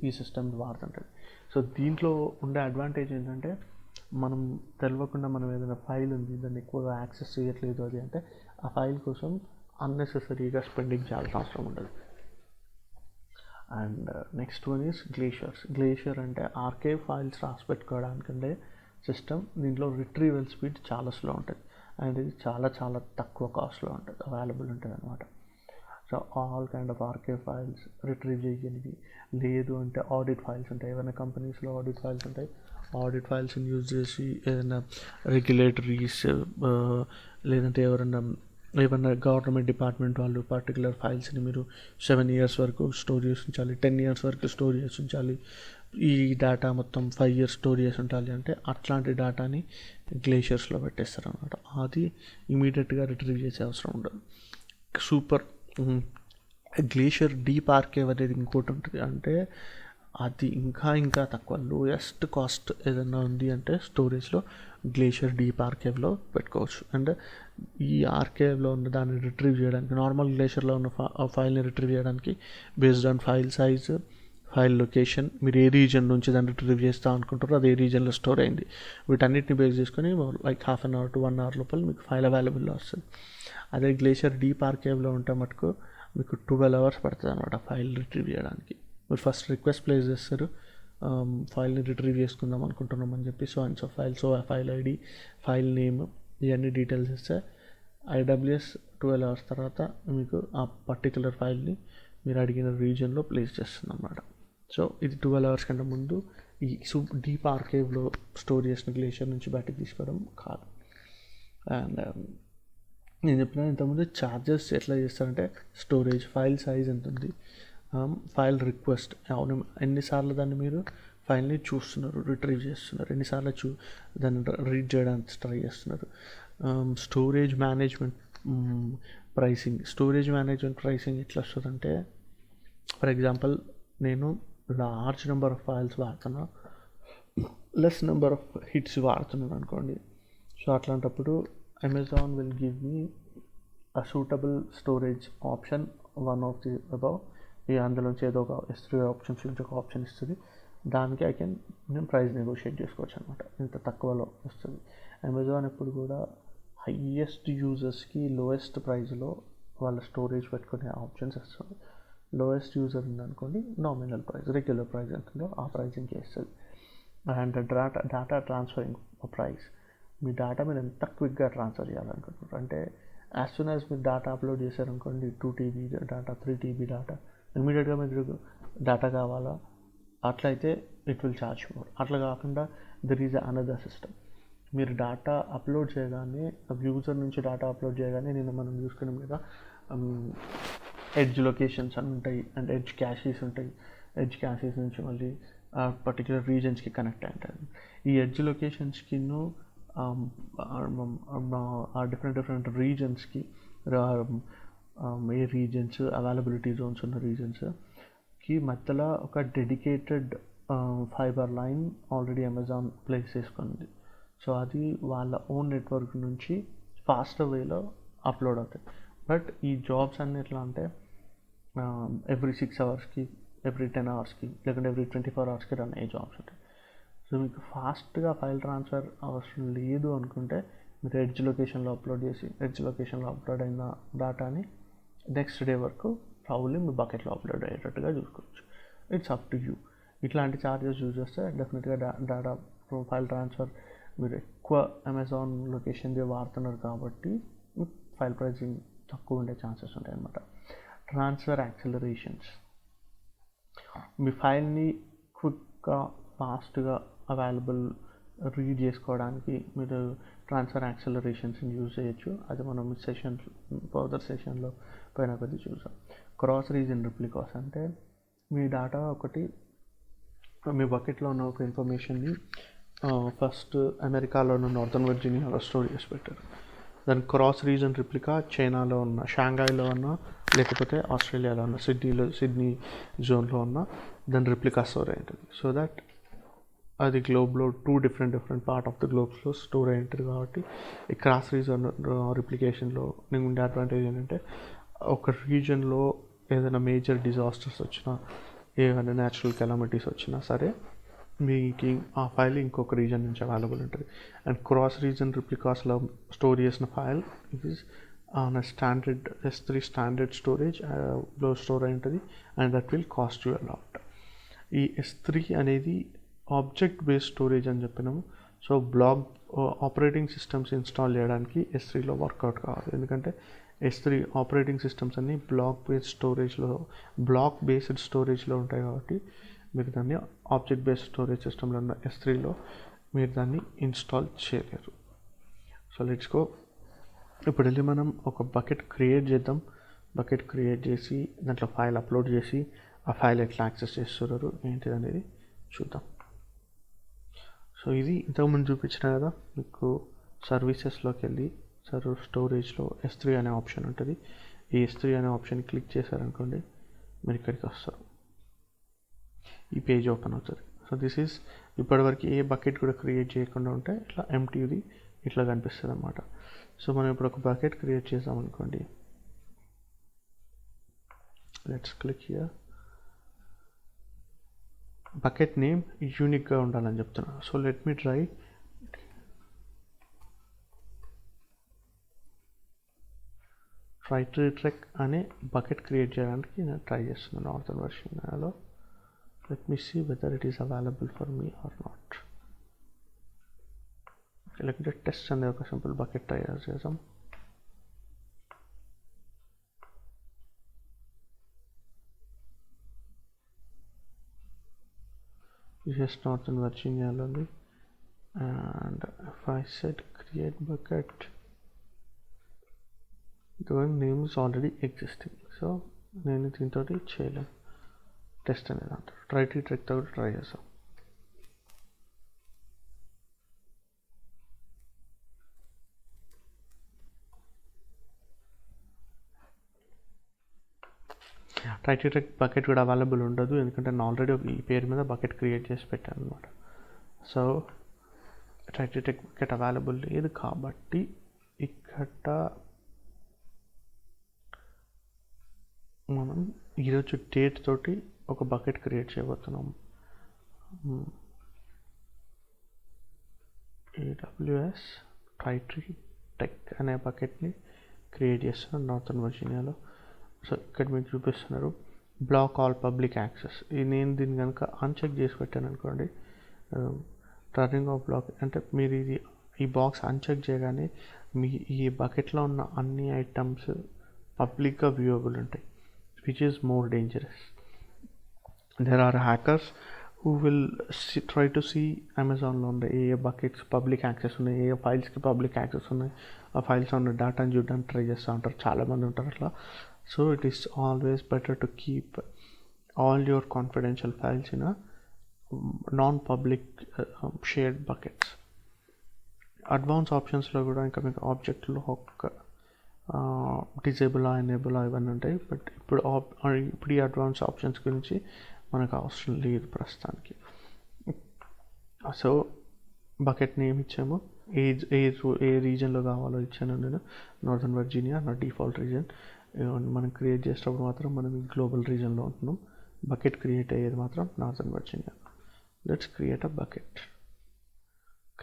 S1: ఈ సిస్టమ్ వాడుతుంటుంది. సో దీంట్లో ఉండే అడ్వాంటేజ్ ఏంటంటే మనం తెలియకుండా మనం ఏదైనా ఫైల్ ఉంది దాన్ని ఎక్కువగా యాక్సెస్ చేయట్లేదు అది అంటే ఆ ఫైల్ కోసం అన్నెసెసరీగా స్పెండింగ్ చేయాల్సిన అవసరం ఉండదు. And next one is glacier అంటే ఆర్కేవ్ ఫైల్స్ రాసి పెట్టుకోవడానికంటే సిస్టమ్. దీంట్లో రిట్రీవల్ స్పీడ్ చాలా స్లో ఉంటుంది అండ్ ఇది చాలా చాలా తక్కువ కాస్ట్లో ఉంటుంది, అవైలబుల్ ఉంటుంది అనమాట. So all kind of archive files retrieve చేయగలిగి, లేదు అంటే ఆడిట్ ఫైల్స్ ఉంటాయి, ఏమైనా కంపెనీస్లో ఆడిట్ ఫైల్స్ ఉంటాయి, ఆడిట్ ఫైల్స్ని యూజ్ చేసి ఏదైనా రెగ్యులేటరీస్ లేదంటే ఏమన్నా గవర్నమెంట్ డిపార్ట్మెంట్ వాళ్ళు పర్టికులర్ ఫైల్స్ని మీరు 7 years వరకు స్టోర్ చేసి ఉంచాలి, 10 years వరకు స్టోర్ చేసి ఉంచాలి, ఈ డేటా మొత్తం 5 years స్టోర్ చేసి ఉండాలి అంటే అట్లాంటి డేటాని గ్లేషియర్స్లో పెట్టేస్తారు అనమాట. అది ఇమీడియట్గా రిట్రీవ్ చేసే అవసరం ఉండదు. సూపర్ గ్లేషియర్ డీప్ ఆర్కేవ్ అనేది ఇంకోటి ఉంటుంది, అంటే అది ఇంకా తక్కువ లోయెస్ట్ కాస్ట్ ఏదైనా ఉంది అంటే స్టోరేజ్లో గ్లేషియర్ డీప్ ఆర్కేవ్లో పెట్టుకోవచ్చు. అండ్ ఈ ఆర్కేవ్లో ఉన్న దాన్ని రిట్రీవ్ చేయడానికి, నార్మల్ గ్లేషియర్లో ఉన్న ఫైల్ని రిట్రీవ్ చేయడానికి based on file size, file location, మీరు ఏ రీజన్ నుంచి దాన్ని రిట్రీవ్ చేస్తా అనుకుంటారో అది ఏ రీజన్లో స్టోర్ అయింది, వీటన్నిటిని బేస్ చేసుకొని లైక్ 1/2 hour to 1 hour లోపల మీకు ఫైల్ అవైలబుల్లో వస్తుంది. అదే గ్లేషియర్ డీప్ ఆర్కేవ్లో ఉంటే మటుకు మీకు 12 hours పడుతుంది అనమాట ఫైల్ రిట్రీవ్ చేయడానికి. మీరు ఫస్ట్ రిక్వెస్ట్ ప్లేస్ చేస్తారు, ఫైల్ని రిట్రీవ్ చేసుకుందాం అనుకుంటున్నాం అని చెప్పి, సో ఫైల్, సో ఆ ఫైల్ ఐడి, ఫైల్ నేమ్, ఇవన్నీ డీటెయిల్స్ ఇస్తే AWS 12 hours తర్వాత మీకు ఆ పర్టికులర్ ఫైల్ని మీరు అడిగిన రీజన్లో ప్లేస్ చేస్తుంది అన్నమాట. సో ఇది 12 hours కంటే ముందు ఈ డీప్ ఆర్కేవ్లో స్టోర్ చేసిన గ్లేషియర్ నుంచి బయటకు తీసుకోవడం కాదు. అండ్ నేను చెప్పిన ఇంతకుముందు ఛార్జెస్ ఎట్లా చేస్తారంటే స్టోరేజ్, ఫైల్ సైజ్ ఎంత ఉంది, ఫైల్ రిక్వెస్ట్, అవును ఎన్నిసార్లు దాన్ని మీరు ఫైల్ని చూస్తున్నారు, రిట్రీవ్ చేస్తున్నారు, ఎన్నిసార్లు దాన్ని రీడ్ చేయడానికి ట్రై చేస్తున్నారు, స్టోరేజ్ మేనేజ్మెంట్ ప్రైసింగ్ ఎట్లా వస్తుందంటే, ఫర్ ఎగ్జాంపుల్ నేను లార్జ్ నెంబర్ ఆఫ్ ఫైల్స్ వాడుతున్నా, లెస్ నెంబర్ ఆఫ్ హిట్స్ వాడుతున్నాను అనుకోండి. సో అట్లాంటప్పుడు Amazon will give me a suitable storage option, one of the above, అందులోంచి ఏదో ఒక S3 ఆప్షన్స్ నుంచి ఒక ఆప్షన్ ఇస్తుంది, దానికి నేను ప్రైస్ నెగోషియేట్ చేసుకోవచ్చు అనమాట, ఇంత తక్కువలో వస్తుంది. అమెజాన్ ఎప్పుడు కూడా హైయెస్ట్ యూజర్స్కి లోయెస్ట్ ప్రైస్లో వాళ్ళ స్టోరేజ్ పెట్టుకునే ఆప్షన్స్ వస్తుంది. లోయెస్ట్ యూజర్ ఉందనుకోండి, నామినల్ ప్రైస్, రెగ్యులర్ ప్రైస్ ఎంతుందో ఆ ప్రైసింగ్కి ఇస్తుంది. And data transferring price, me data మీరు ఎంత క్విక్గా ట్రాన్స్ఫర్ చేయాలనుకుంటున్నారు అంటే, యాజ్ సూన్ యాజ్ మీరు డేటా అప్లోడ్ చేశారనుకోండి, 2 TB డేటా, 3 TB డేటా, ఇమీడియట్గా మీకు డేటా కావాలా, అట్లయితే ఇట్ విల్ ఛార్జ్ మోర్. అట్లా కాకుండా దెర్ ఈజ్ అనదర్ సిస్టమ్, మీరు డేటా అప్లోడ్ చేయగానే, యూజర్ నుంచి డేటా అప్లోడ్ చేయగానే మనం చూసుకునే మీద ఎడ్జ్ లొకేషన్స్ అని ఉంటాయి అండ్ ఎడ్జ్ క్యాషెస్ ఉంటాయి. ఎడ్జ్ క్యాషెస్ నుంచి మళ్ళీ పర్టికులర్ రీజన్స్కి కనెక్ట్ అయి ఉంటుంది. ఈ ఎడ్జ్ లొకేషన్స్కి ఆ డిఫరెంట్ రీజన్స్కి, ఏ రీజన్స్ అవైలబిలిటీ జోన్స్ ఉన్న రీజన్స్కి మధ్యలో ఒక dedicated fibre line already Amazon place చేసుకుంది. సో అది వాళ్ళ ఓన్ నెట్వర్క్ నుంచి ఫాస్ట్ వేలో అప్లోడ్ అవుతాయి. బట్ ఈ జాబ్స్ అన్ని ఎట్లా అంటే ఎవ్రీ 6 అవర్స్కి, ఎవ్రీ 10 అవర్స్కి, లేకుంటే ఎవ్రీ 24 అవర్స్కి రన్ అయ్యే జాబ్స్ ఉంటాయి. సో మీకు ఫాస్ట్గా ఫైల్ ట్రాన్స్ఫర్ అవసరం లేదు అనుకుంటే మీరు ఎడ్జ్ లొకేషన్లో అప్లోడ్ చేసి, ఎడ్జ్ లొకేషన్లో అప్లోడ్ అయిన డేటాని నెక్స్ట్ డే వరకు ప్రాబ్లీ మీ బకెట్లో అప్లోడ్ అయ్యేటట్టుగా చూసుకోవచ్చు. It's up to you. ఇట్లాంటి ఛార్జెస్ యూజ్ చేస్తే డెఫినెట్గా డేటా ఫైల్ ట్రాన్స్ఫర్ మీరు ఎక్కువ అమెజాన్ లొకేషన్ది వాడుతున్నారు కాబట్టి ఫైల్ ప్రైసింగ్ తక్కువ ఉండే ఛాన్సెస్ ఉంటాయి అన్నమాట. ట్రాన్స్ఫర్ యాక్సిలరేషన్స్, మీ ఫైల్ని క్విక్గా ఫాస్ట్గా అవైలబుల్ రీడ్ చేసుకోవడానికి మీరు ట్రాన్స్ఫర్ యాక్సిలరేషన్స్ని యూజ్ చేయొచ్చు. అది మనం ఫర్దర్ సెషన్లో పైన కొద్ది చూసాం. క్రాస్ రీజన్ రిప్లికాస్ అంటే మీ డేటా ఒకటి, మీ బకెట్లో ఉన్న ఒక ఇన్ఫర్మేషన్ని ఫస్ట్ అమెరికాలో ఉన్న నార్థన్ వర్జీనియాలో స్టోర్ చేసి పెట్టారు. దాని క్రాస్ రీజన్ రిప్లికా చైనాలో ఉన్న షాంఘాయిలో ఉన్న, లేకపోతే ఆస్ట్రేలియాలో ఉన్న సిడ్నీ జోన్లో ఉన్న దాని రిప్లికా స్టోర్ అయి ఉంటుంది. సో దట్ అది గ్లోబ్లో డిఫరెంట్ పార్ట్ ఆఫ్ ద గ్లోబ్స్లో స్టోర్ అయి ఉంటుంది. కాబట్టి ఈ క్రాస్ రీజన్ రిప్లికేషన్లో నేను ఉండే అడ్వాంటేజ్ ఏంటంటే ఒక రీజన్లో ఏదైనా మేజర్ డిజాస్టర్స్ వచ్చినా, ఏమైనా న్యాచురల్ కెలామిటీస్ వచ్చినా సరే మీకు ఆ ఫైల్ ఇంకొక రీజన్ నుంచి అవైలబుల్ ఉంటుంది. అండ్ క్రాస్ రీజన్ రిప్లికాస్లో స్టోర్ చేసిన file is on standard S3 standard స్టోరేజ్లో స్టోర్ అయి ఉంటుంది. And that will cost you a lot. ఈ S3 అనేది ఆబ్జెక్ట్ బేస్డ్ స్టోరేజ్ అని చెప్పినాము. సో ఆపరేటింగ్ సిస్టమ్స్ ఇన్స్టాల్ చేయడానికి S3లో వర్కౌట్ కావాలి. ఎందుకంటే S3 ఆపరేటింగ్ సిస్టమ్స్ అన్నీ బ్లాక్ బేస్డ్ స్టోరేజ్లో ఉంటాయి. కాబట్టి మీరు దాన్ని ఆబ్జెక్ట్ బేస్డ్ స్టోరేజ్ సిస్టంలో ఉన్న S3లో మీరు దాన్ని ఇన్స్టాల్ చేయలేరు. So let's go. ఇప్పుడు వెళ్ళి మనం ఒక బకెట్ క్రియేట్ చేద్దాం. బకెట్ క్రియేట్ చేసి దాంట్లో ఫైల్ అప్లోడ్ చేసి ఆ ఫైల్ ఎట్లా యాక్సెస్ చేస్తున్నారు ఏంటిది అనేది చూద్దాం. సో ఇది ఇంతకుముందు చూపించిన కదా, మీకు సర్వీసెస్లోకి వెళ్ళి స్టోరేజ్లో S3 అనే ఆప్షన్ ఉంటుంది. ఈ S3 అనే ఆప్షన్ క్లిక్ చేశారనుకోండి, మీరు ఇక్కడికి వస్తారు. ఈ పేజ్ ఓపెన్ అవుతుంది. సో దిస్ ఈజ్ ఇప్పటివరకు ఏ బకెట్ కూడా క్రియేట్ చేయకుండా ఉంటే ఇట్లా ఎంటీది ఇట్లా కనిపిస్తుంది అన్నమాట. సో మనం ఇప్పుడు ఒక బకెట్ క్రియేట్ చేసామనుకోండి, let's click here. Bucket name యూనిక్గా ఉండాలని చెప్తున్నా. సో లెట్ మీ ట్రై ట్రైట్రీ అనే బకెట్ క్రియేట్ చేయడానికి నేను ట్రై చేస్తున్నాను northern వర్జీనియాలో. Let me see whether it is available for me or not. Okay, let me test and ఒక సింపుల్ బకెట్ తయారు చేద్దాం. Yes, Northern Virginia only. And if I said create bucket, the name is already existing. So నేను దీంతో చేయలేను. Test అనేది అంటారు. ట్రైట్రీతో కూడా try చేస్తాం. ట్రైట్రీ బకెట్ కూడా అవైలబుల్ ఉండదు, ఎందుకంటే నేను ఆల్రెడీ ఈ పేరు మీద బకెట్ క్రియేట్ చేసి పెట్టాను అనమాట. సో ట్రైట్రీ బకెట్ అవైలబుల్ లేదు కాబట్టి ఇక్కడ మనం ఈరోజు డేట్ తోటి ఒక బకెట్ క్రియేట్ చేయబోతున్నాము. AWS ట్రైట్రీ టెక్ అనే బకెట్ని క్రియేట్ చేస్తున్నాను నార్థన్ వర్జీనియాలో. సో ఇక్కడ మీకు చూపిస్తున్నారు బ్లాక్ ఆల్ పబ్లిక్ యాక్సెస్. నేను దీన్ని కనుక అన్చెక్ చేసి పెట్టాను అనుకోండి, టర్నింగ్ ఆఫ్ బ్లాక్ అంటే మీరు ఈ బాక్స్ అన్చెక్ చేయగానే మీ ఈ బకెట్లో ఉన్న అన్ని ఐటమ్స్ పబ్లిక్గా వ్యూయబుల్ ఉంటాయి, which is more dangerous. There are hackers who will try to see Amazonలో ఉండే ఏ బకెట్స్ పబ్లిక్ యాక్సెస్ ఉన్నాయి, ఏ ఫైల్స్కి పబ్లిక్ యాక్సెస్ ఉన్నాయి, ఆ ఫైల్స్ ఉన్న డేటాని చూడడానికి ట్రై చేస్తూ ఉంటారు. చాలామంది ఉంటారు అట్లా. So it is always better to keep all your confidential files in non public shared buckets. Advance ఆప్షన్స్లో కూడా ఇంకా మీకు ఆబ్జెక్ట్లో ఒక డిజేబుల్ ఎనేబుల్ ఇవన్నీ ఉంటాయి. బట్ ఇప్పుడు ఈ అడ్వాన్స్ ఆప్షన్స్ గురించి మనకు అవసరం లేదు ప్రస్తుతానికి. సో బకెట్ నేమ్ ఇచ్చాము, ఏ రీజన్లో కావాలో ఇచ్చాను నేను. నార్థన్ వర్జీనియా నా డిఫాల్ట్ రీజన్. మనం క్రియేట్ చేసేటప్పుడు మాత్రం మనం ఈ గ్లోబల్ రీజన్లో ఉంటున్నాం. బకెట్ క్రియేట్ అయ్యేది మాత్రం northern Virginia. Let's create a bucket.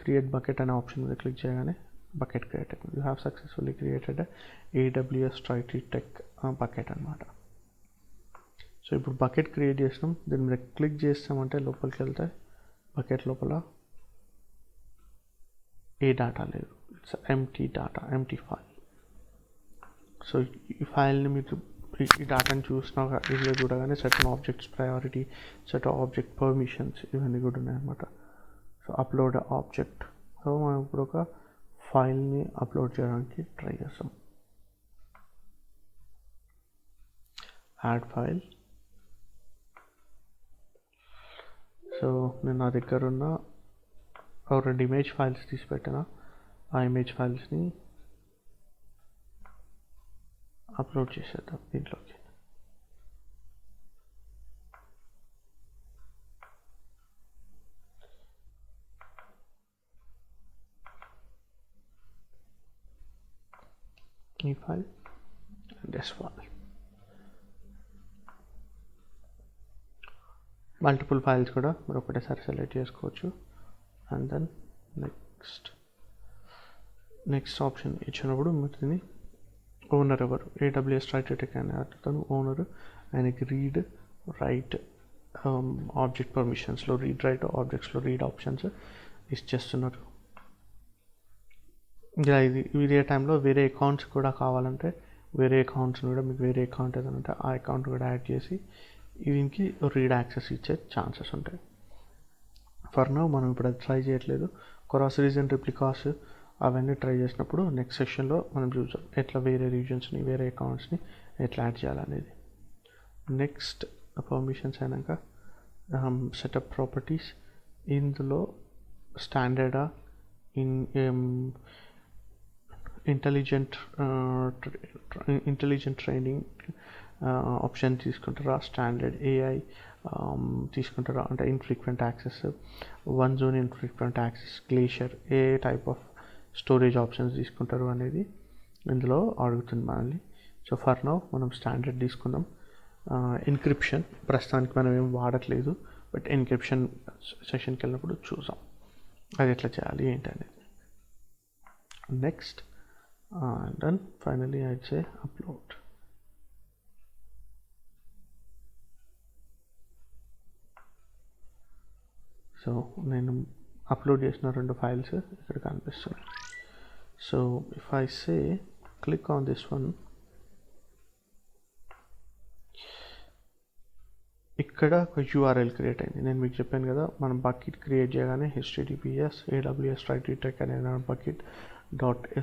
S1: Create bucket అనే ఆప్షన్ మీద క్లిక్ చేయగానే బకెట్ క్రియేట్ అవుతుంది. You have successfully created AWS Tritech bucket అనమాట. సో ఇప్పుడు బకెట్ క్రియేట్ చేసినాం. దీని మీద క్లిక్ చేస్తామంటే లోపలికి వెళ్తే బకెట్ లోపల ఏ డేటా లేదు. It's empty data, empty file. So ఈ ఫైల్ని మీరు ఈ డేటాని చూసినా ఇదిలో చూడగానే certain objects priority, certain object permissions ఇవన్నీ కూడా ఉన్నాయన్నమాట. So upload object. సో మనం ఇప్పుడు ఒక ఫైల్ని అప్లోడ్ చేయడానికి ట్రై చేస్తాం. Add file. సో నేను నా దగ్గర ఉన్న ఒక 2 ఇమేజ్ ఫైల్స్ తీసి పెట్టిన. ఆ ఇమేజ్ ఫైల్స్ని అప్లోడ్ చేసేద్దాం దీంట్లోకి. ఈ file and this file. Multiple files కూడా మీరు ఒకటేసారి సెలెక్ట్ చేసుకోవచ్చు. అండ్ దెన్ నెక్స్ట్ ఆప్షన్ ఇచ్చినప్పుడు మీరు దీన్ని ఓనర్ ఎవరు, AWS Tritech అనే అతను ఓనరు. ఆయనకి రీడ్ రైట్ ఆబ్జెక్ట్ పర్మిషన్స్లో రీడ్ రైట్ ఆబ్జెక్ట్స్లో రీడ్ ఆప్షన్స్ ఇచ్చేస్తున్నారు. ఇలా ఇదే టైంలో వేరే అకౌంట్స్ కూడా కావాలంటే వేరే అకౌంట్స్ కూడా మీకు వేరే అకౌంట్ ఏదైనా ఉంటే ఆ అకౌంట్ కూడా యాడ్ చేసి దీనికి రీడ్ యాక్సెస్ ఇచ్చే ఛాన్సెస్ ఉంటాయి. ఫర్ నౌ మనం ఇప్పుడు అది ట్రై చేయట్లేదు. క్రాస్ రీజన్ రిప్లికాస్ అవన్నీ ట్రై చేసినప్పుడు నెక్స్ట్ సెషన్లో మనం చూద్దాం ఎట్లా వేరే రీజన్స్ని వేరే అకౌంట్స్ని ఎట్లా యాడ్ చేయాలనేది. నెక్స్ట్ పర్మిషన్స్ అయినాక సెటప్ ప్రాపర్టీస్. ఇందులో స్టాండర్డా ఇంటెలిజెంట్ ట్రైనింగ్ ఆప్షన్ తీసుకుంటారా, స్టాండర్డ్ AI తీసుకుంటారా, అంటే infrequent access, one zone infrequent access, glacier, A type of storage options తీసుకుంటారు అనేది ఇందులో అడుగుతుంది మనల్ని. సో ఫర్ నౌ మనం స్టాండర్డ్ తీసుకుందాం. ఎన్క్రిప్షన్ ప్రస్తుతానికి మనం ఏం వాడట్లేదు, బట్ ఎన్క్రిప్షన్ సెషన్కి వెళ్ళినప్పుడు చూసాం అది ఎట్లా చేయాలి ఏంటి అనేది. Next and then finally I'd say upload. So నేను అప్లోడ్ చేసిన 2 ఫైల్స్ ఇక్కడ కనిపిస్తున్నాయి. So if I say click on this one, ఇక్కడ ఒక URL క్రియేట్ అయింది. నేను మీకు చెప్పాను కదా మనం బకెట్ క్రియేట్ చేయగానే HTTPS AWS Tritech అనే bucket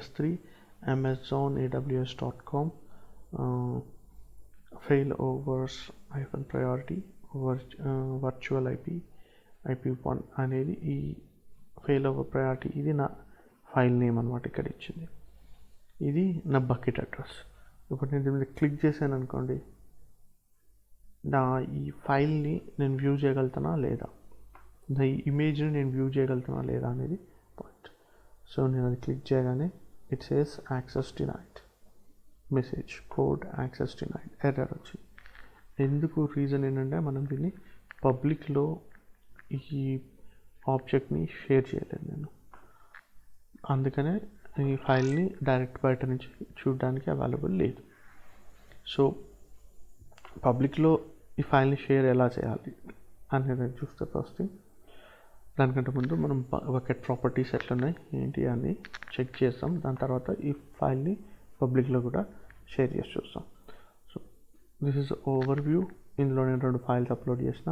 S1: .s3 Amazon AWS.com failovers -priority virtual IP1 అనేది ఈ failover priority. ఇది నా ఫైల్ నేమ్ అనమాట. ఇక్కడ ఇచ్చింది ఇది నా బకెట్ అడ్రస్. ఇప్పుడు నేను దీని మీద క్లిక్ చేశాను అనుకోండి, నా ఈ ఫైల్ని నేను వ్యూ చేయగలుగుతానా లేదా, ఈ ఇమేజ్ని నేను వ్యూ చేయగలుగుతానా లేదా అనేది పాయింట్. సో నేను అది క్లిక్ చేయగానే it says access denied message code access denied error వచ్చింది. ఎందుకు రీజన్ ఏంటంటే మనం దీన్ని పబ్లిక్లో ఈ ఆబ్జెక్ట్ని షేర్ చేయలేదు నేను, అందుకనే ఈ ఫైల్ని డైరెక్ట్ బయట నుంచి చూడడానికి అవైలబుల్ లేదు. సో పబ్లిక్లో ఈ ఫైల్ని షేర్ ఎలా చేయాలి అనేది చూస్తే ఫస్ట్ థింగ్, దానికంటే ముందు మనం బకెట్ ప్రాపర్టీస్ ఎట్లున్నాయి ఏంటి అని చెక్ చేస్తాం. దాని తర్వాత ఈ ఫైల్ని పబ్లిక్లో కూడా షేర్ చేసి చూస్తాం. So this is overview. ఇందులో నేను 2 ఫైల్స్ అప్లోడ్ చేసిన.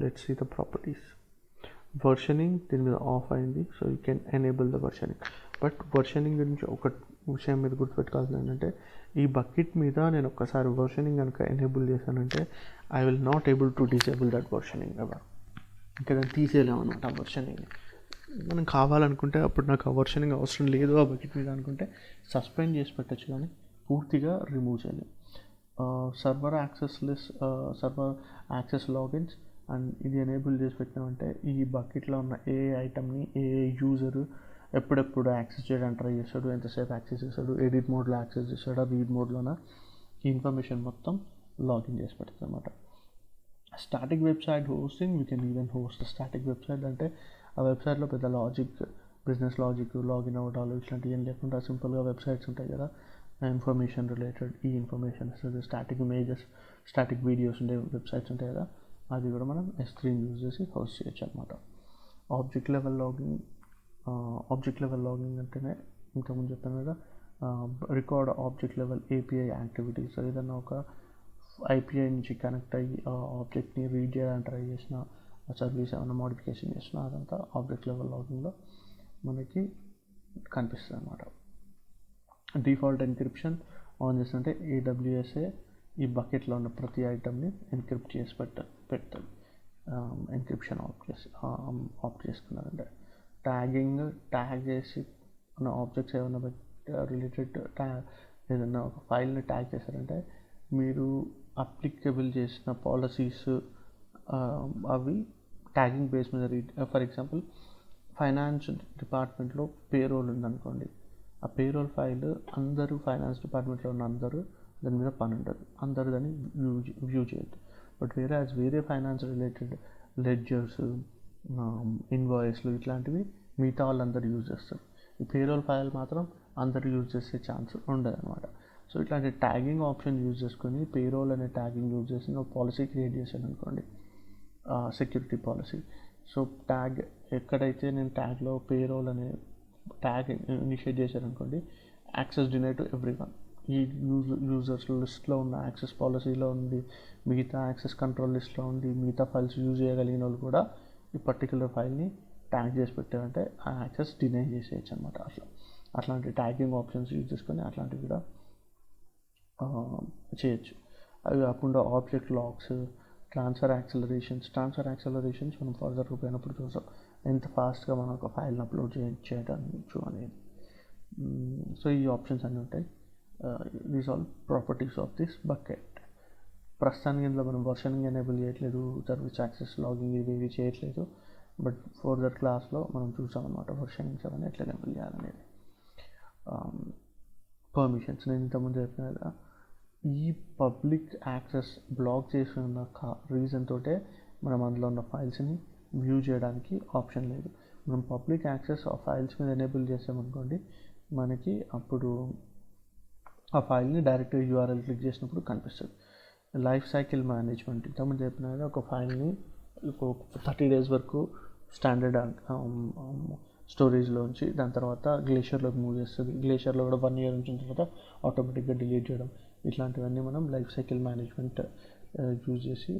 S1: Let's see the properties. Versioning దీని మీద ఆఫ్ అయింది, so you can enable the versioning. But versioning గురించి ఒక విషయం మీద గుర్తుపెట్టుకోవాల్సింది ఏంటంటే, ఈ బకెట్ మీద నేను ఒక్కసారి వర్షనింగ్ కనుక ఎనేబుల్ చేశానంటే I will not able to disable that versioning ever. ఇంకా దాన్ని తీసేయలేము అనమాట ఆ వర్షనింగ్. మనం కావాలనుకుంటే అప్పుడు నాకు ఆ వర్షనింగ్ అవసరం లేదు ఆ బకెట్ మీద అనుకుంటే సస్పెండ్ చేసి పెట్టచ్చు, కానీ పూర్తిగా రిమూవ్ చేయలేము. సర్వర్ యాక్సెస్ లాగిన్స్ అండ్ ఇది ఎనేబుల్ చేసి పెట్టినామంటే ఈ బకెట్లో ఉన్న ఏ ఐటమ్ని ఏ యూజరు ఎప్పుడెప్పుడు యాక్సెస్ చేయడానికి ట్రై చేస్తాడు, ఎంతసేపు యాక్సెస్ చేస్తాడు, ఎడిట్ మోడ్లో యాక్సెస్ చేస్తాడా, రీడ్ మోడ్లోన, ఈ ఇన్ఫర్మేషన్ మొత్తం లాగిన్ చేసి పెడుతుంది అనమాట. Static website hosting, you can even host static website. అంటే ఆ వెబ్సైట్లో పెద్ద లాజిక్, బిజినెస్ లాజిక్, లాగిన్ అవ్వడాలు ఇట్లాంటివి ఏం లేకుండా సింపుల్గా వెబ్సైట్స్ ఉంటాయి కదా, ఇన్ఫర్మేషన్ రిలేటెడ్, ఈ information static images, static videos ఉండే వెబ్సైట్స్ ఉంటాయి కదా, అది కూడా మనం S3 యూజ్ చేసి హోస్ట్ చేయొచ్చు అనమాట. ఆబ్జెక్ట్ లెవెల్ లాగింగ్ అంటేనే ఇంతకుముందు చెప్పాను కదా, record object level API activities. ఏదన్నా ఒక IPI నుంచి కనెక్ట్ అయ్యి ఆ ఆబ్జెక్ట్ని రీడ్ చేయడానికి ట్రై చేసిన, ఆ సర్వీస్ ఏమైనా మోడిఫికేషన్ చేసినా అదంతా ఆబ్జెక్ట్ లెవెల్ లాగింగ్లో మనకి కనిపిస్తుంది అనమాట. డిఫాల్ట్ ఎన్క్రిప్షన్ ఆన్ చేస్తుంటే AWSఏ ఈ బకెట్లో ఉన్న ప్రతి ఐటమ్ని ఎన్క్రిప్ట్ చేసి పెడుతుంది. ఎన్క్రిప్షన్ ఆఫ్ చేసుకున్నారంటే ట్యాగ్ చేసి ఉన్న ఆబ్జెక్ట్స్ ఏమైనా రిలేటెడ్ ఏదైనా ఒక ఫైల్ని ట్యాగ్ చేశారంటే మీరు అప్లికబుల్ చేసిన పాలసీస్ అవి ట్యాగింగ్ బేస్ మీద ఫర్ ఎగ్జాంపుల్ ఫైనాన్స్ డిపార్ట్మెంట్లో పేరోల్ ఉందనుకోండి, ఆ పేరోల్ ఫైల్ అందరూ ఫైనాన్స్ డిపార్ట్మెంట్లో ఉన్న అందరూ దాని మీద పని ఉండదు, అందరూ దాన్ని వ్యూ చేయొద్దు. బట్ వేరే ఫైనాన్స్ రిలేటెడ్ లెడ్జర్స్, ఇన్వాయిస్లు ఇట్లాంటివి మిగతా వాళ్ళందరూ యూజ్ చేస్తారు. ఈ పేరోల్ ఫైల్ మాత్రం అందరూ యూజ్ చేసే ఛాన్స్ ఉండదు అనమాట. సో ఇట్లాంటి ట్యాగింగ్ ఆప్షన్ యూజ్ చేసుకొని పేరోల్ అనే ట్యాగింగ్ యూజ్ చేసి ఒక పాలసీ క్రియేట్ చేశాను అనుకోండి, సెక్యూరిటీ పాలసీ. సో ట్యాగ్ ఎక్కడైతే నేను ట్యాగ్లో పేరోల్ అనే ట్యాగ్ ఇనిషియేట్ చేశారనుకోండి, యాక్సెస్ డినైడ్ టు ఎవ్రీవన్. ఈ యూజర్స్ లిస్ట్లో ఉన్న యాక్సెస్ పాలసీలో ఉంది, మిగతా యాక్సెస్ కంట్రోల్ లిస్ట్లో ఉంది, మిగతా ఫైల్స్ యూజ్ చేయగలిగిన వాళ్ళు కూడా ఈ పర్టికులర్ ఫైల్ని ట్యాగ్ చేసి పెట్టారంటే ఆ యాక్సెస్ డినై చేసేయచ్చు అనమాట. అట్లాంటి ట్యాగింగ్ ఆప్షన్స్ యూజ్ చేసుకొని అట్లాంటివి కూడా చేయొచ్చు. అవి కాకుండా ఆబ్జెక్ట్ లాక్స్, ట్రాన్స్ఫర్ యాక్సలరేషన్స్ మనం ఫర్దర్ పోయినప్పుడు చూసాం ఎంత ఫాస్ట్గా మనం ఒక ఫైల్ని అప్లోడ్ చేయడానికి అనేది. సో ఈ ఆప్షన్స్ అన్నీ ఉంటాయి. These all properties of this bucket. ప్రస్తుతానికి ఇందులో మనం వర్షనింగ్ ఎనేబుల్ చేయట్లేదు, సర్వీస్ యాక్సెస్ లాగింగ్ ఇవి చేయట్లేదు. బట్ ఫర్దర్ క్లాస్లో మనం చూసాం అనమాట వర్షనింగ్స్ అవన్నీ ఎట్లా ఎనేబుల్ చేయాలనేది. పర్మిషన్స్ నేను ఇంతకుముందు చెప్పిన కదా, ఈ పబ్లిక్ యాక్సెస్ బ్లాక్ చేసి ఉన్న రీజన్ తోటే మనం అందులో ఉన్న ఫైల్స్ని వ్యూ చేయడానికి ఆప్షన్ లేదు. మనం పబ్లిక్ యాక్సెస్ ఆ ఫైల్స్ మీద ఎనేబుల్ చేసామనుకోండి, మనకి అప్పుడు ఆ ఫైల్ని డైరెక్ట్గా URL క్లిక్ చేసినప్పుడు కనిపిస్తుంది. లైఫ్ సైకిల్ మేనేజ్మెంట్ ఇంతకుముందు చెప్పిన కదా, ఒక ఫైల్ని 30 days వరకు స్టాండర్డ్ స్టోరేజ్లోంచి దాని తర్వాత గ్లేషియర్లోకి మూవ్ చేస్తుంది. గ్లేషియర్లో కూడా 1 year ఉంచిన తర్వాత ఆటోమేటిక్గా డిలీట్ చేయడం, ఇట్లాంటివన్నీ మనం లైఫ్ సైకిల్ మేనేజ్మెంట్ యూజ్ చేసి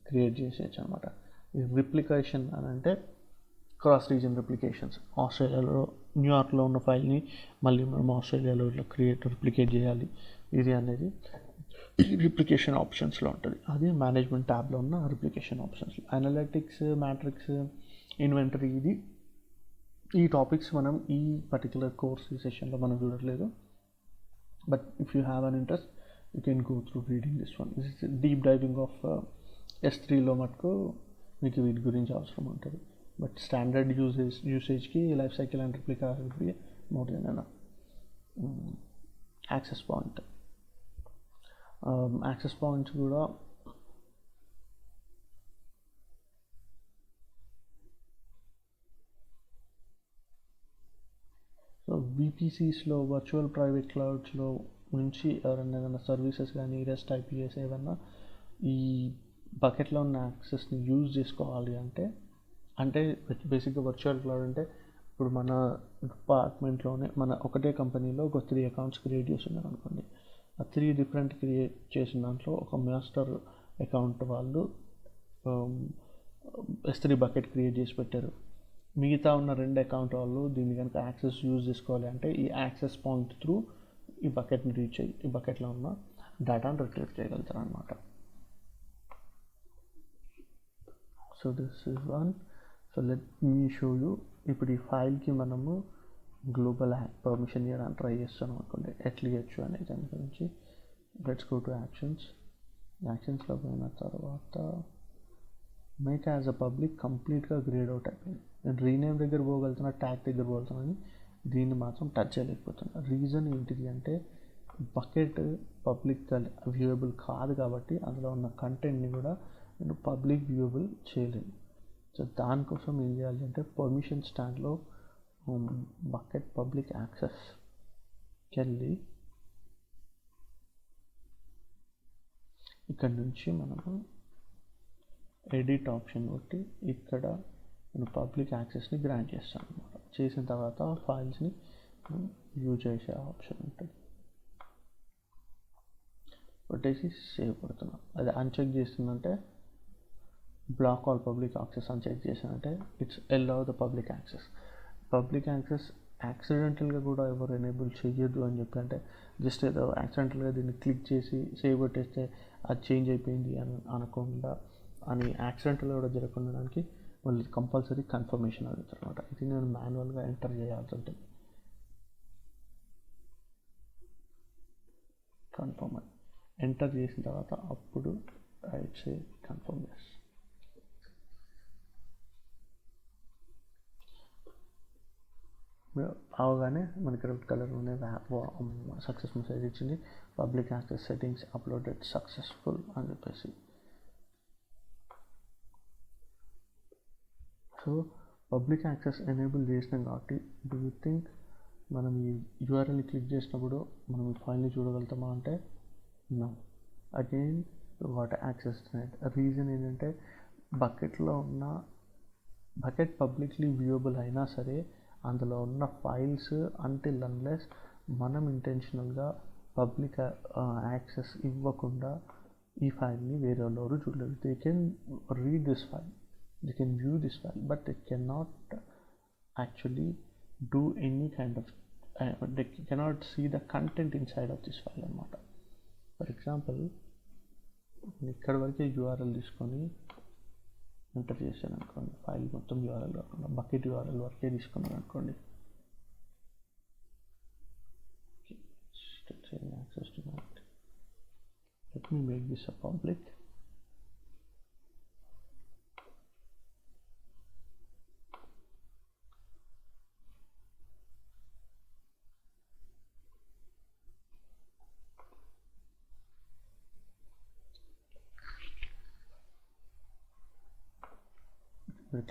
S1: క్రియేట్ చేసేయచ్చు అనమాట. రిప్లికేషన్ అని అంటే క్రాస్ రీజన్ రిప్లికేషన్స్. ఆస్ట్రేలియాలో న్యూయార్క్లో ఉన్న ఫైల్ని మళ్ళీ మనం ఆస్ట్రేలియాలో ఇట్లా రిప్లికేట్ చేయాలి, ఇది అనేది రిప్లికేషన్ ఆప్షన్స్లో ఉంటుంది. అది మేనేజ్మెంట్ ట్యాబ్లో ఉన్న replication options. Analytics, matrix, inventory, ఈ టాపిక్స్ మనం ఈ పర్టికులర్ కోర్స్ ఈ సెషన్లో మనం చూడట్లేదు. But if you have an interest you can go through reading this one. This is deep diving of S3లో మటుకు మీకు వీటి గురించి అవసరం ఉంటుంది. బట్ స్టాండర్డ్ యూసేజ్కి life cycle and replica will be more than enough. Access points కూడా so VPCస్లో, వర్చువల్ ప్రైవేట్ క్లౌడ్స్లో నుంచి ఎవరైనా ఏదైనా సర్వీసెస్ కానీ REST IPS ఏదన్నా ఈ బకెట్లో ఉన్న యాక్సెస్ని యూజ్ చేసుకోవాలి అంటే బేసిక్గా వర్చువల్ క్లౌడ్ అంటే ఇప్పుడు మన డిపార్ట్మెంట్లోనే మన ఒకటే కంపెనీలో ఒక 3 accounts క్రియేట్ చేస్తున్నారు అనుకోండి. ఆ 3 different క్రియేట్ చేసిన దాంట్లో ఒక మాస్టర్ అకౌంట్ వాళ్ళు S3 బకెట్ క్రియేట్ చేసి పెట్టారు. మిగతా ఉన్న 2 అకౌంట్ వాళ్ళు దీన్ని కనుక యాక్సెస్ యూజ్ చేసుకోవాలి అంటే ఈ యాక్సెస్ పాయింట్ త్రూ ఈ బకెట్ని రీచ్ అయ్యి ఈ బకెట్లో ఉన్న డేటాను రిట్రీవ్ చేయగలుగుతారు అనమాట. So this is one. So let me show you. ఇప్పుడు ఈ ఫైల్కి మనము గ్లోబల్ పర్మిషన్ ఇవ్వడానికి ట్రై చేస్తున్నాం అనుకోండి, ఎట్లా ఇవ్వచ్చు అనే దాని గురించి. లెట్స్ గో టు యాక్షన్స్లో పోయిన తర్వాత మేక్ యాజ్ అ పబ్లిక్ కంప్లీట్గా గ్రేడ్ అవుట్ అయిపోయింది. నేను రీనేమ్ దగ్గర పోగలుగుతున్నా, ట్యాగ్ దగ్గర పోగలుగుతున్నాను, దీన్ని మాత్రం టచ్ చేయలేకపోతున్నా. రీజన్ ఏంటిది అంటే బకెట్ పబ్లిక్గా వ్యూయబుల్ కాదు కాబట్టి అందులో ఉన్న కంటెంట్ని కూడా నేను పబ్లిక్ వ్యూయబుల్ చేయలేను. సో దానికోసం ఏం చేయాలి అంటే పర్మిషన్ స్టాండ్లో బకెట్ పబ్లిక్ యాక్సెస్కి వెళ్ళి ఇక్కడ నుంచి మనము ఎడిట్ ఆప్షన్ కొట్టి ఇక్కడ నేను పబ్లిక్ యాక్సెస్ని గ్రాంట్ చేస్తాను అనమాట. చేసిన తర్వాత ఫైల్స్ని వ్యూ చేసే ఆప్షన్ ఉంటుంది. కొట్టేసి సేవ్ కొడుతున్నాం. అది అన్చెక్ చేస్తుందంటే block all public access uncheck చేసానంటే it's allow the public access. Public access యాక్సిడెంటల్గా కూడా ఎవరు ఎనేబుల్ చేయొద్దు అని చెప్పి, అంటే జస్ట్ ఏదో యాక్సిడెంటల్గా దీన్ని క్లిక్ చేసి సేవ్ కొట్టేస్తే అది చేంజ్ అయిపోయింది అని అనకుండా, అని యాక్సిడెంటల్గా కూడా జరగకుండడానికి మళ్ళీ కంపల్సరీ కన్ఫర్మేషన్ అడుగుతారు అనమాట. ఇది నేను మాన్యువల్గా ఎంటర్ చేయాల్సి ఉంటుంది. కన్ఫర్మ్ అని ఎంటర్ చేసిన తర్వాత అప్పుడు రైట్ సే కన్ఫర్మ్ చేస్తాను. అవగానే మనకి రెడ్ కలర్లోనే సక్సెస్ మెసేజ్ ఇచ్చింది, public access settings uploaded successful అని చెప్పేసి. సో పబ్లిక్ యాక్సెస్ ఎనేబుల్ చేసినాం కాబట్టి డూ యూ థింక్ మనం ఈ యూఆర్ఎల్ని క్లిక్ చేసినప్పుడు మనం ఈ ఫైల్ని చూడగలుగుతామా అంటే no. Again what access denied. Reason ఏంటంటే బకెట్ పబ్లిక్లీ వ్యూయబుల్ అయినా సరే అందులో ఉన్న ఫైల్స్ అంటిల్ అన్లెస్ మనం ఇంటెన్షనల్గా పబ్లిక్ యాక్సెస్ ఇవ్వకుండా ఈ ఫైల్ని వేరే వాళ్ళు చూడలేదు. They can read this file, they can view this file, but they cannot actually do any kind of they cannot see the content inside of this file అనమాట. For example ఇక్కడ వరకే URL తీసుకొని enter చేశాను అనుకోండి, file మొత్తం URL కాకుండా bucket URL వరకే తీసుకున్నాను అనుకోండి. Access to that. Let me make this a public.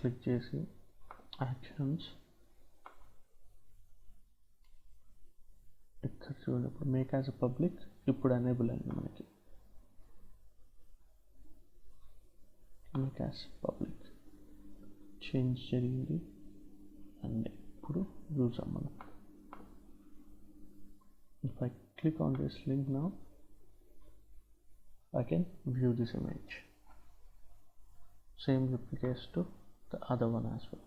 S1: Click చేసి యాక్షన్స్ ఇక్కడ చూడండి, ఇప్పుడు మేక్ యాజ్ అ పబ్లిక్ ఇప్పుడు ఎనేబుల్ అయింది మనకి. మేక్ యాజ్ పబ్లిక్ చేంజ్ జరిగింది అండ్ ఇప్పుడు చూసాం మనం. If I click on this link now, I can view this image. Same replicates to the other one as well.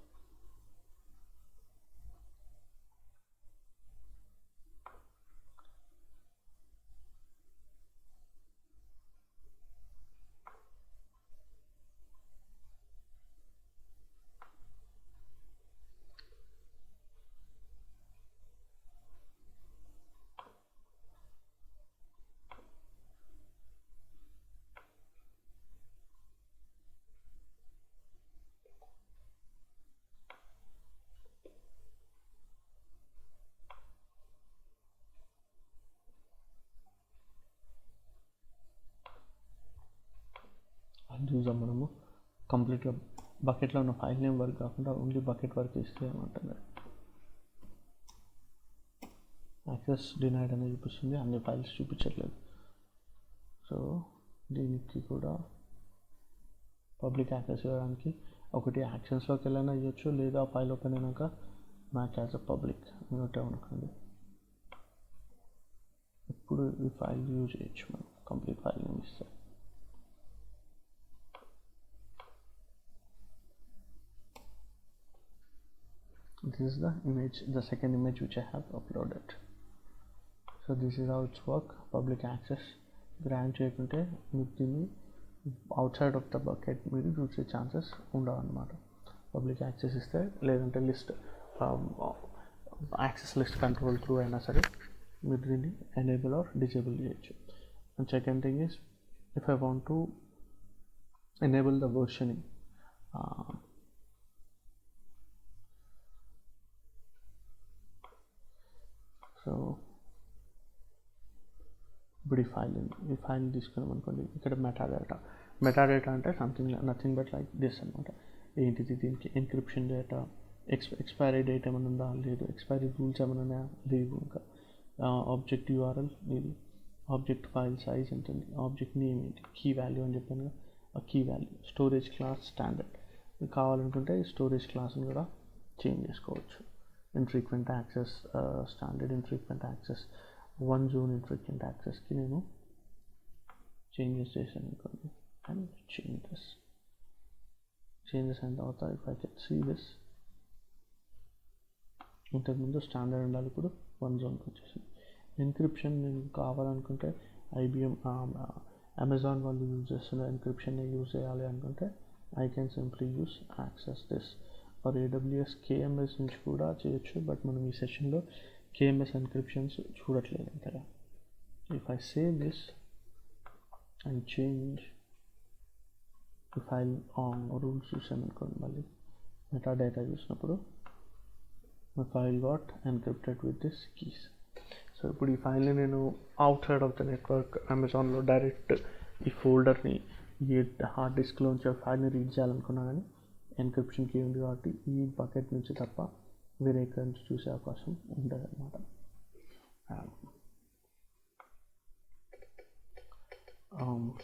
S1: అది చూసాం మనము కంప్లీట్గా బకెట్లో ఉన్న ఫైల్ నేమ్ వర్క్ కాకుండా ఓన్లీ బకెట్ వర్క్ ఇస్తే ఏమంటుంది, యాక్సెస్ డినైడ్ అనేది చూపిస్తుంది, అన్ని ఫైల్స్ చూపించట్లేదు. సో దీనికి కూడా పబ్లిక్ యాక్సెస్ ఇవ్వడానికి ఒకటి యాక్షన్స్లోకి వెళ్ళైనా ఇవ్వచ్చు, లేదా ఫైల్ ఓపెన్ అయినాక మ్యాక్ యాజ్ అ పబ్లిక్ నోటే అనుకోండి. ఇప్పుడు ఈ ఫైల్ యూజ్ చేయొచ్చు మనం, కంప్లీట్ ఫైల్ నేమ్ ఇస్తే. This is the image, the second image which I have uploaded. So this is how it's work. Public access grant చేయకుంటే మీకు దీన్ని అవుట్సైడ్ ఆఫ్ ద బకెట్ మీరు చూసే ఛాన్సెస్ ఉండవు అన్నమాట. పబ్లిక్ యాక్సెస్ ఇస్తే, లేదంటే list access list control through అయినా సరే మీరు దీన్ని ఎనేబుల్ ఆర్ డిజేబుల్ చేయొచ్చు. And second thing is, if I want to enable the versioning, so ఇప్పుడు ఈ ఫైల్ తీసుకున్నాం అనుకోండి, ఇక్కడ మెటాడేటా అంటే something nothing but like this అనమాట. ఏంటిది, దీనికి ఎన్క్రిప్షన్ డేటా, ఎక్స్పైరీ డేట్ ఏమైనా ఉందా లేదు, ఎక్స్పైరీ రూల్స్ ఏమైనా ఉన్నాయా లేవు, ఇంకా ఆబ్జెక్ట్ యూఆర్ఎల్ ఇది, ఆబ్జెక్ట్ ఫైల్ సైజ్ ఎంత ఉంది, ఆబ్జెక్ట్ నేమ్ ఏంటి, కీ వాల్యూ అని చెప్పాను, ఆ key value, storage class standard, కావాలనుకుంటే స్టోరేజ్ క్లాస్ని కూడా చేంజ్ చేసుకోవచ్చు. Infrequent access standard infrequent access, one zone infrequent యాక్సెస్కి నేను చేంజెస్ చేశాను అనుకోండి, అండ్ చేంజెస్ అయిన తర్వాత if I can see this, ఇంతకుముందు స్టాండర్డ్ ఉండాలి, ఇప్పుడు వన్ జోన్కి వచ్చేసింది. ఎన్క్రిప్షన్ నేను కావాలనుకుంటే ఐబిఎం అమెజాన్ వాళ్ళు యూజ్ చేస్తున్న ఎన్క్రిప్షన్ యూజ్ చేయాలి అనుకుంటే I can simply use access this. Or AWS KMS నుంచి కూడా చేయొచ్చు, బట్ మనం ఈ సెషన్లో KMS ఎన్క్రిప్షన్స్ చూడట్లేదు అంతగా. If I save this and change ఈ ఫైల్ రూల్స్ చూసామనుకోండి, మళ్ళీ మెటా డేటా చూసినప్పుడు my file got encrypted with this keys. So ఇప్పుడు ఈ ఫైల్ని నేను out side of the network అమెజాన్లో డైరెక్ట్ ఈ ఫోల్డర్ని, ఈ హార్డ్ డిస్క్లోంచి ఫైల్ని రీడ్ చేయాలనుకున్నా కానీ ఎన్క్రిప్షన్ కీ ఉంది కాబట్టి ఈ బకెట్ నుంచి తప్ప వేరే ఎక్కడ నుంచి చూసే అవకాశం ఉండదు అనమాట.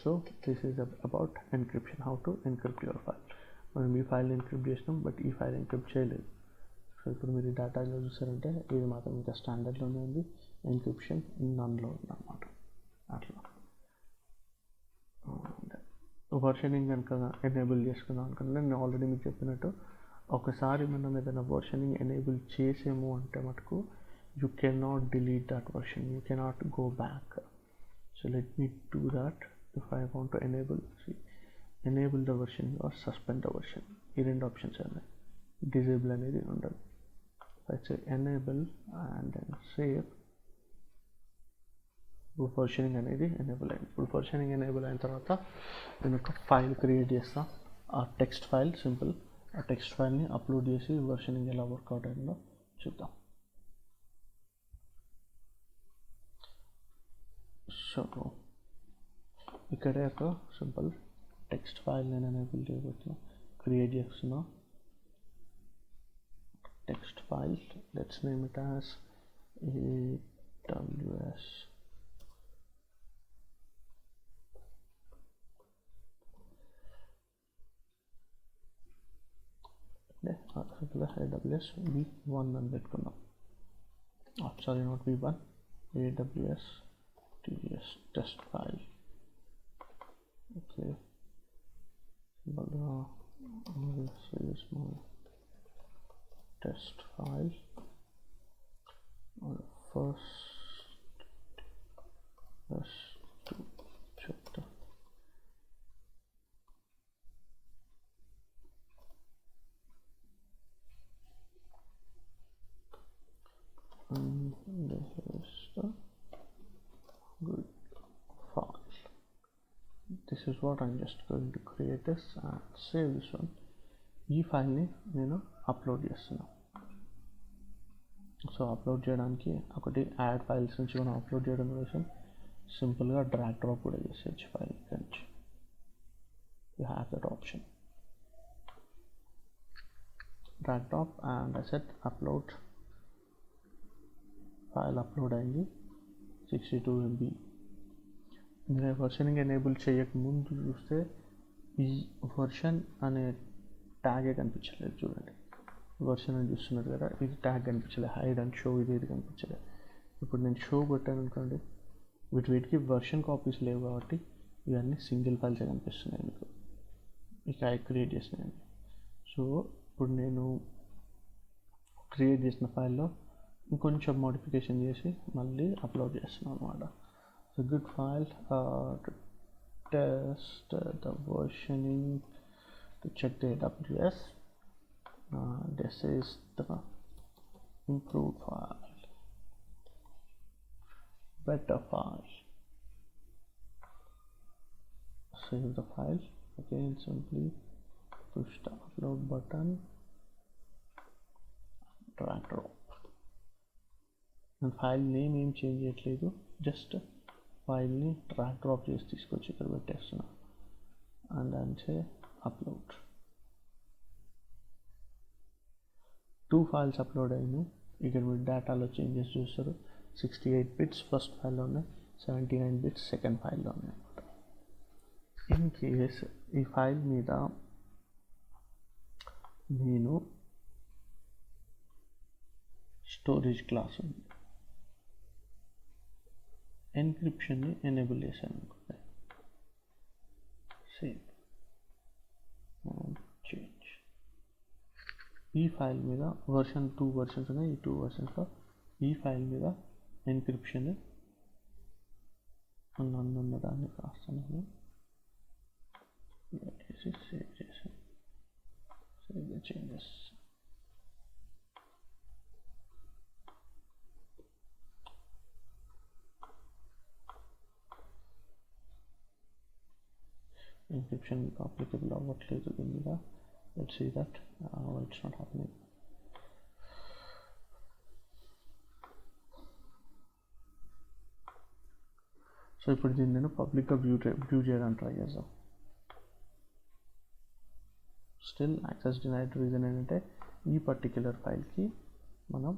S1: So this is about encryption, how to encrypt your file. మనం ఈ ఫైల్ ఎన్క్రిప్ట్ చేసినాం, బట్ ఈ ఫైల్ ఎన్క్రిప్ట్ చేయలేదు. సో ఇప్పుడు మీరు డేటాలో చూసారంటే ఇది మాత్రం ఇంకా స్టాండర్డ్లోనే ఉంది, ఎన్క్రిప్షన్ నన్లో ఉంది అనమాట. అట్లా వర్షనింగ్ కనుక ఎనేబుల్ చేసుకుందాం అనుకుంటే, నేను ఆల్రెడీ మీకు చెప్పినట్టు ఒకసారి మనం ఏదైనా వర్షనింగ్ ఎనేబుల్ చేసాము అంటే మటుకు you can not delete that version, you cannot go back. So let me do that. If I want to enable the version or suspend the version, ఈ రెండు ఆప్షన్స్ ఉన్నాయి. డిజేబుల్ అనేది ఉండదు. అయితే ఎనేబుల్ అండ్ దెన్ సేవ్. ఇప్పుడు versioning అనేది enable అయింది. ఇప్పుడు వర్షనింగ్ ఎనేబుల్ అయిన తర్వాత నేను ఒక ఫైల్ క్రియేట్ చేస్తాను, ఆ టెక్స్ట్ ఫైల్, సింపుల్. ఆ టెక్స్ట్ ఫైల్ని అప్లోడ్ చేసి వర్షనింగ్ ఎలా వర్కౌట్ అయిందో చూద్దాం. సో ఇక్కడే ఒక సింపుల్ టెక్స్ట్ ఫైల్ నేను ఎనేబుల్ చేయబోతున్నా, క్రియేట్ చేస్తున్నా. Text file, let's name it as AWS AWS V1 అని పెట్టుకున్నాం. Sorry, not V1, AWS TS test file. Okay, this is my test file. First, let's check the this is the good file. This is what I'm just going to create this and save this one. ఈ ఫైల్ని నేను upload చేస్తున్నాను. So upload చేయడానికి ఒకటి add files నుంచి మనం upload చేయడం కోసం సింపుల్గా డ్రాగ్ డ్రాప్ కూడా చేసేయచ్చు ఫైల్ నుంచి. You have that option, drag drop. And I set upload. File upload అయింది, 62 MB. మీరు వర్షనింగ్ ఎనేబుల్ చేయకముందు చూస్తే ఈ వర్షన్ అనే ట్యాగే కనిపించలేదు. చూడండి, వర్షన్ అని చూస్తున్నారు కదా, ఇది ట్యాగ్ కనిపించలేదు. హైడ్ అండ్ షో ఇది కనిపించలేదు. ఇప్పుడు నేను షో కొట్టాను అనుకోండి, వీటికి వర్షన్ కాపీస్ లేవు కాబట్టి ఇవన్నీ సింగిల్ ఫైల్సే కనిపిస్తున్నాయి మీకు, ఇక క్రియేట్ చేసినాయండి. సో ఇప్పుడు నేను క్రియేట్ చేసిన ఫైల్లో ఇంకొంచెం మోడిఫికేషన్ చేసి మళ్ళీ అప్లోడ్ చేస్తున్నాను అనమాట. So good file to test the versioning, to check the AWS. This is the improved file, better file. Save the file again, simply push the upload button, drag drop. And file name ఏం change చేయట్లేదు, just ఫైల్ని drag drop చేసి తీసుకొచ్చి ఇక్కడ పెట్టేస్తున్నా and అంటే upload. 2 files upload అయినాయి. ఇక్కడ మీరు డేటాలో చేంజెస్ చూస్తారు. 68 బిట్స్ ఫస్ట్ ఫైల్లో ఉన్నాయి, 79 బిట్స్ సెకండ్ ఫైల్లో ఉన్నాయి అనమాట. ఇన్ కేస్ ఈ ఫైల్ మీద నేను స్టోరేజ్ క్లాస్ ఉంది, ఎన్క్రిప్షన్ని ఎనేబుల్ చేశాను అనుకోండి, సేవ్ చేంజ్. ఈ ఫైల్ మీద వర్షన్ 2 వర్షన్స్ ఉన్నాయి. ఈ 2 వర్షన్స్లో ఈ ఫైల్ మీద ఎన్క్రిప్షన్ ఉన్న దాన్ని కాస్త నేను సేవ్ చేశాను. Save the changes. encryption applicable అవ్వట్లేదు దీని మీద. let's see that it's not happening. So ఇప్పుడు దీన్ని నేను పబ్లిక్గా వ్యూ చేయడానికి ట్రై చేద్దాం. Still access denied. రీజన్ ఏంటంటే ఈ పర్టిక్యులర్ ఫైల్కి మనం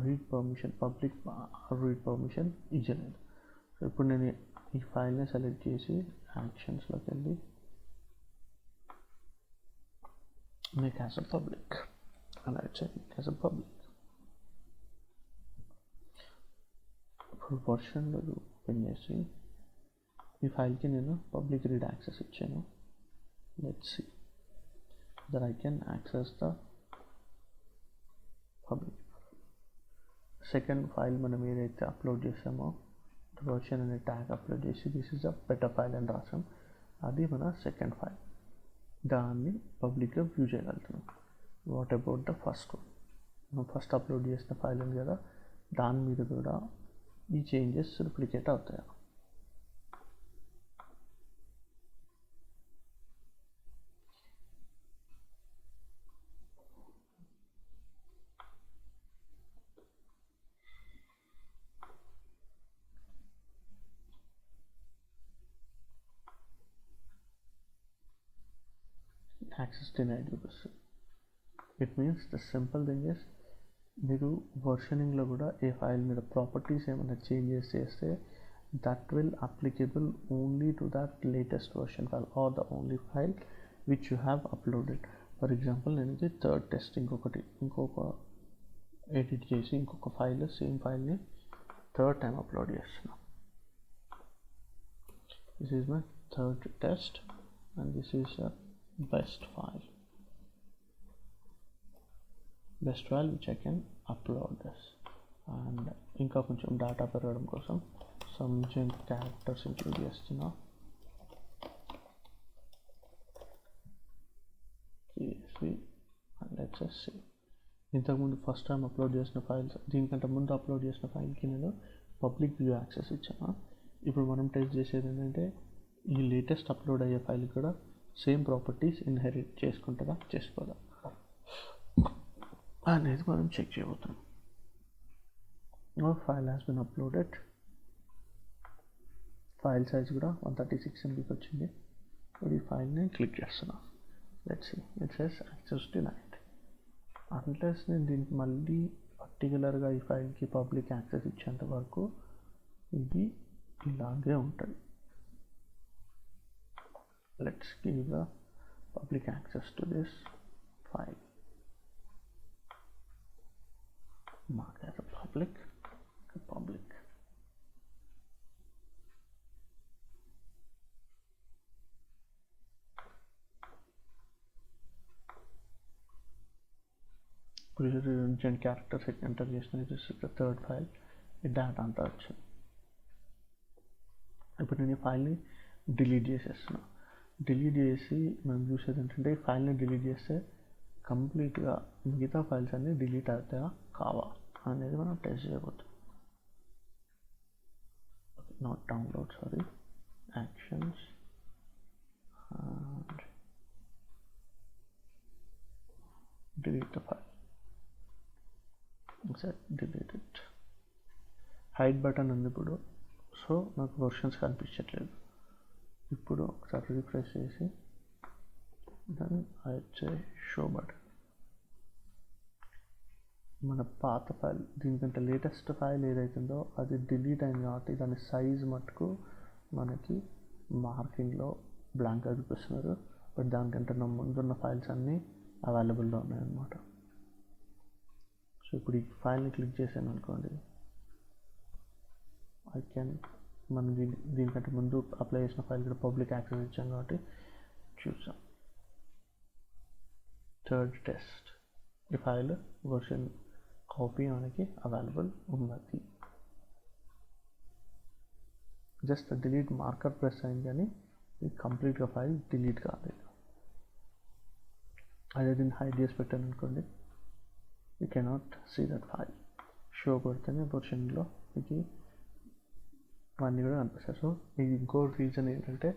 S1: read permission, public read permission ఇవ్వలేదు. సో ఇప్పుడు నేను ఈ ఫైల్ని సెలెక్ట్ చేసి యాక్షన్స్లోకి వెళ్ళి make as a public and it make as a public. ఇప్పుడు వర్షన్లో ఓపెన్ చేసి ఈ ఫైల్కి నేను పబ్లిక్ రీడ్ యాక్సెస్ ఇచ్చాను. Let's see that I can access the public. Second file మనం ఏదైతే అప్లోడ్ చేసామో వర్షన్ అనే ట్యాగ్ అప్లోడ్ చేసి this is a better file అని రాసాం, అది మన సెకండ్ ఫైల్. దాన్ని పబ్లిక్గా వ్యూ చేయగలుగుతున్నాం. What about the first one? మనం ఫస్ట్ అప్లోడ్ చేసిన ఫైల్ ఉంది కదా, దాని మీద కూడా ఈ చేంజెస్ రిప్లికేట్ అవుతాయి. యాక్సెస్ డినైడ్ చూపిస్తుంది. It means the simple thing is మీరు వర్షనింగ్లో కూడా ఏ ఫైల్ మీద ప్రాపర్టీస్ ఏమైనా చేంజెస్ చేస్తే that will applicable only to that latest version file or the only file which you have uploaded. For example నేను ఇది థర్డ్ టెస్ట్ ఇంకొక ఎడిట్ చేసి ఇంకొక ఫైల్ సేమ్ ఫైల్ని థర్డ్ టైం అప్లోడ్ చేస్తున్నా. This is my third test and this is best file which I can upload this. And ఇంకా కొంచెం data పెరగడం కోసం some characters ఇంక్లూడ్ చేస్తున్నా. and let's just see. ఇంతకుముందు ఫస్ట్ టైం అప్లోడ్ చేసిన files, దీనికంటే ముందు అప్లోడ్ చేసిన ఫైల్కి నేను పబ్లిక్ వ్యూ యాక్సెస్ ఇచ్చాను. ఇప్పుడు మనం టెస్ట్ చేసేది ఏంటంటే ఈ లేటెస్ట్ అప్లోడ్ అయ్యే ఫైల్ కూడా సేమ్ ప్రాపర్టీస్ ఇన్హెరిట్ చేసుకుంటుందా చేసుకోదా అనేది మనం చెక్ చేయబోతున్నాం. File has been uploaded. File size కూడా 136 MBకి వచ్చింది. ఇప్పుడు ఈ ఫైల్ని క్లిక్ చేస్తున్నా. Let's see, it says access denied. Unless నేను దీనికి మళ్ళీ పర్టికులర్గా ఈ ఫైల్కి పబ్లిక్ యాక్సెస్ ఇచ్చేంత వరకు ఇది ఇలాగే ఉంటుంది. Let's give the public access to this file. Mark as a public. characters enter చేసిన this is the third file. ఈ డేటా అంతా వచ్చింది. ఇప్పుడు నేను ఈ ఫైల్ని డిలీట్ చేసేస్తున్నా. డిలీట్ చేసి మనం చూసేది ఏంటంటే ఈ ఫైల్ని డిలీట్ చేస్తే కంప్లీట్గా మిగతా ఫైల్స్ అన్నీ డిలీట్ అవుతాయా కావా అనేది మనం టెస్ట్ చేయబోతున్నాం. Not download, sorry, actions, and delete the file. Set delete it. Hide button ఉంది ఇప్పుడు, సో నాకు వర్షన్స్ కనిపించట్లేదు. ఇప్పుడు ఒకసారి రిఫ్రెష్ చేసి దెన్ అయితే షో బటన్. మన పాత ఫైల్, దీనికంటే లేటెస్ట్ ఫైల్ ఏదైతుందో అది డిలీట్ అయింది కాబట్టి దాని సైజ్ మటుకు మనకి మార్కింగ్లో బ్లాంక్గా చూపిస్తున్నారు. బట్ దానికంటే నా ముందున్న ఫైల్స్ అన్నీ అవైలబుల్లో ఉన్నాయన్నమాట. సో ఇప్పుడు ఈ ఫైల్ని క్లిక్ చేశాను అనుకోండి, మనం దీనికంటే ముందు అప్లై చేసిన ఫైల్ కూడా పబ్లిక్ యాక్సెస్ ఇచ్చాం కాబట్టి చూసాం. థర్డ్ టెస్ట్, ఈ ఫైల్ వర్షన్ కాపీ మనకి అవైలబుల్ ఉన్నది. జస్ట్ డిలీట్ మార్కర్ ప్రెస్ అయింది కానీ ఇది కంప్లీట్గా ఫైల్ డిలీట్ కాలేదు. అదే దీన్ని హైడ్ చేసి పెట్టాను అనుకోండి, you cannot see that file. Show కొడితేనే వర్షన్లో మీకు అన్నీ కూడా కనిపిస్తాయి. సో ఇది ఇంకో రీజన్ ఏంటంటే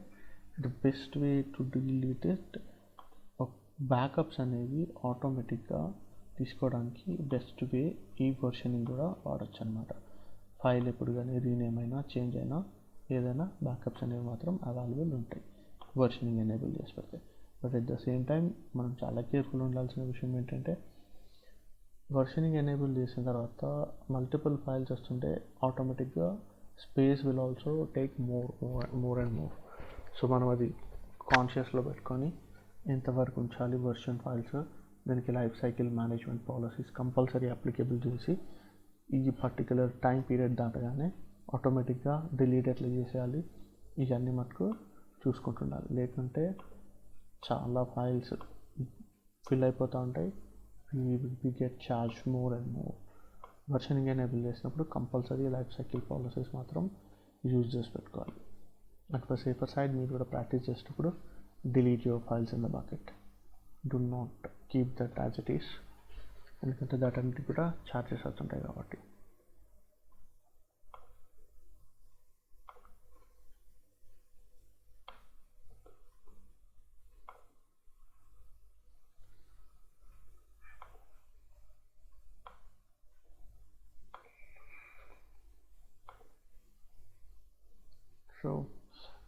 S1: the best way to delete it, backups అనేవి ఆటోమేటిక్గా తీసుకోవడానికి బెస్ట్ వే ఈ వర్షనింగ్ కూడా వాడచ్చు అనమాట. ఫైల్ ఎప్పుడు కానీ రీనేమ్ అయినా చేంజ్ అయినా ఏదైనా బ్యాకప్స్ అనేవి మాత్రం అవైలబుల్ ఉంటాయి వర్షనింగ్ ఎనేబుల్ చేసి పెడితే. But at the same time మనం చాలా కేర్ఫుల్ ఉండాల్సిన విషయం ఏంటంటే వర్షనింగ్ ఎనేబుల్ చేసిన తర్వాత మల్టిపుల్ ఫైల్స్ వస్తుంటే ఆటోమేటిక్గా space will also take more and more. So మనం అది కాన్షియస్లో పెట్టుకొని ఎంతవరకు ఉంచాలి వర్షన్ ఫైల్స్, దానికి life cycle management policies compulsory applicable చేసి ఈ పర్టికులర్ టైం పీరియడ్ దాటగానే ఆటోమేటిక్గా డిలీట్ ఎట్లా చేసేయాలి ఇవన్నీ మటుకు చూసుకుంటుండాలి. లేకుంటే చాలా ఫైల్స్ ఫిల్ అయిపోతూ ఉంటాయి. We get charge more and more. Versioning enable చేసినప్పుడు కంపల్సరీ లైఫ్ సైకిల్ పాలసీస్ మాత్రం యూజ్ చేసి పెట్టుకోవాలి. అట్ ఫర్ సేఫర్ సైడ్ మీరు కూడా ప్రాక్టీస్ చేసేటప్పుడు delete your files in the bucket. Do not keep that as it is, ఎందుకంటే దాటన్నిటి కూడా charges అవుతుంటాయి కాబట్టి. So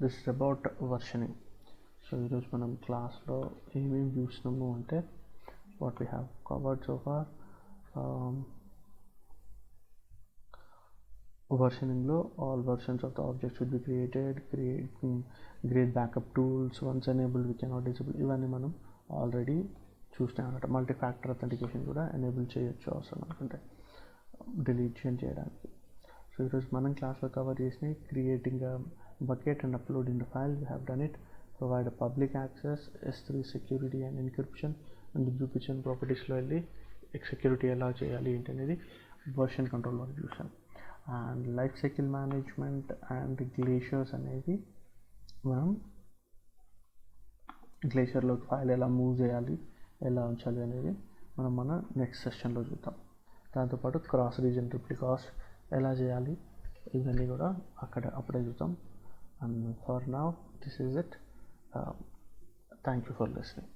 S1: this is about versioning. So ఈరోజు మనం క్లాస్లో ఏమేమి చూసినాము అంటే what we have covered so far. వర్షనింగ్లో all versions of the object should be created, create backup tools, once enabled we cannot disable, ఇవన్నీ మనం ఆల్రెడీ చూసినాం అనమాట. మల్టీ ఫ్యాక్టర్ అథెంటికేషన్ కూడా ఎనేబుల్ చేయొచ్చు అవసరం అనుకుంటే డిలీషన్ చేయడానికి. సో ఈరోజు మనం క్లాస్లో కవర్ చేసిన creating bucket and uploading the file, we have done it. Provide a public access, S3 security and encryption, and చూపించిన ప్రాపర్టీస్లో వెళ్ళి సెక్యూరిటీ ఎలా చేయాలి ఏంటనేది వర్షన్ కంట్రోల్లో చూసాం. And life cycle management and glaciers అనేది మనం గ్లేషియర్లోకి ఫైల్ ఎలా మూవ్ చేయాలి, ఎలా ఉంచాలి అనేది మనం మన నెక్స్ట్ సెషన్లో చూద్దాం. దాంతోపాటు క్రాస్ రీజన్ రిప్లికాస్ ఎలా చేయాలి ఇవన్నీ కూడా అప్పుడే చూద్దాం. And for now, this is it. Thank you for listening.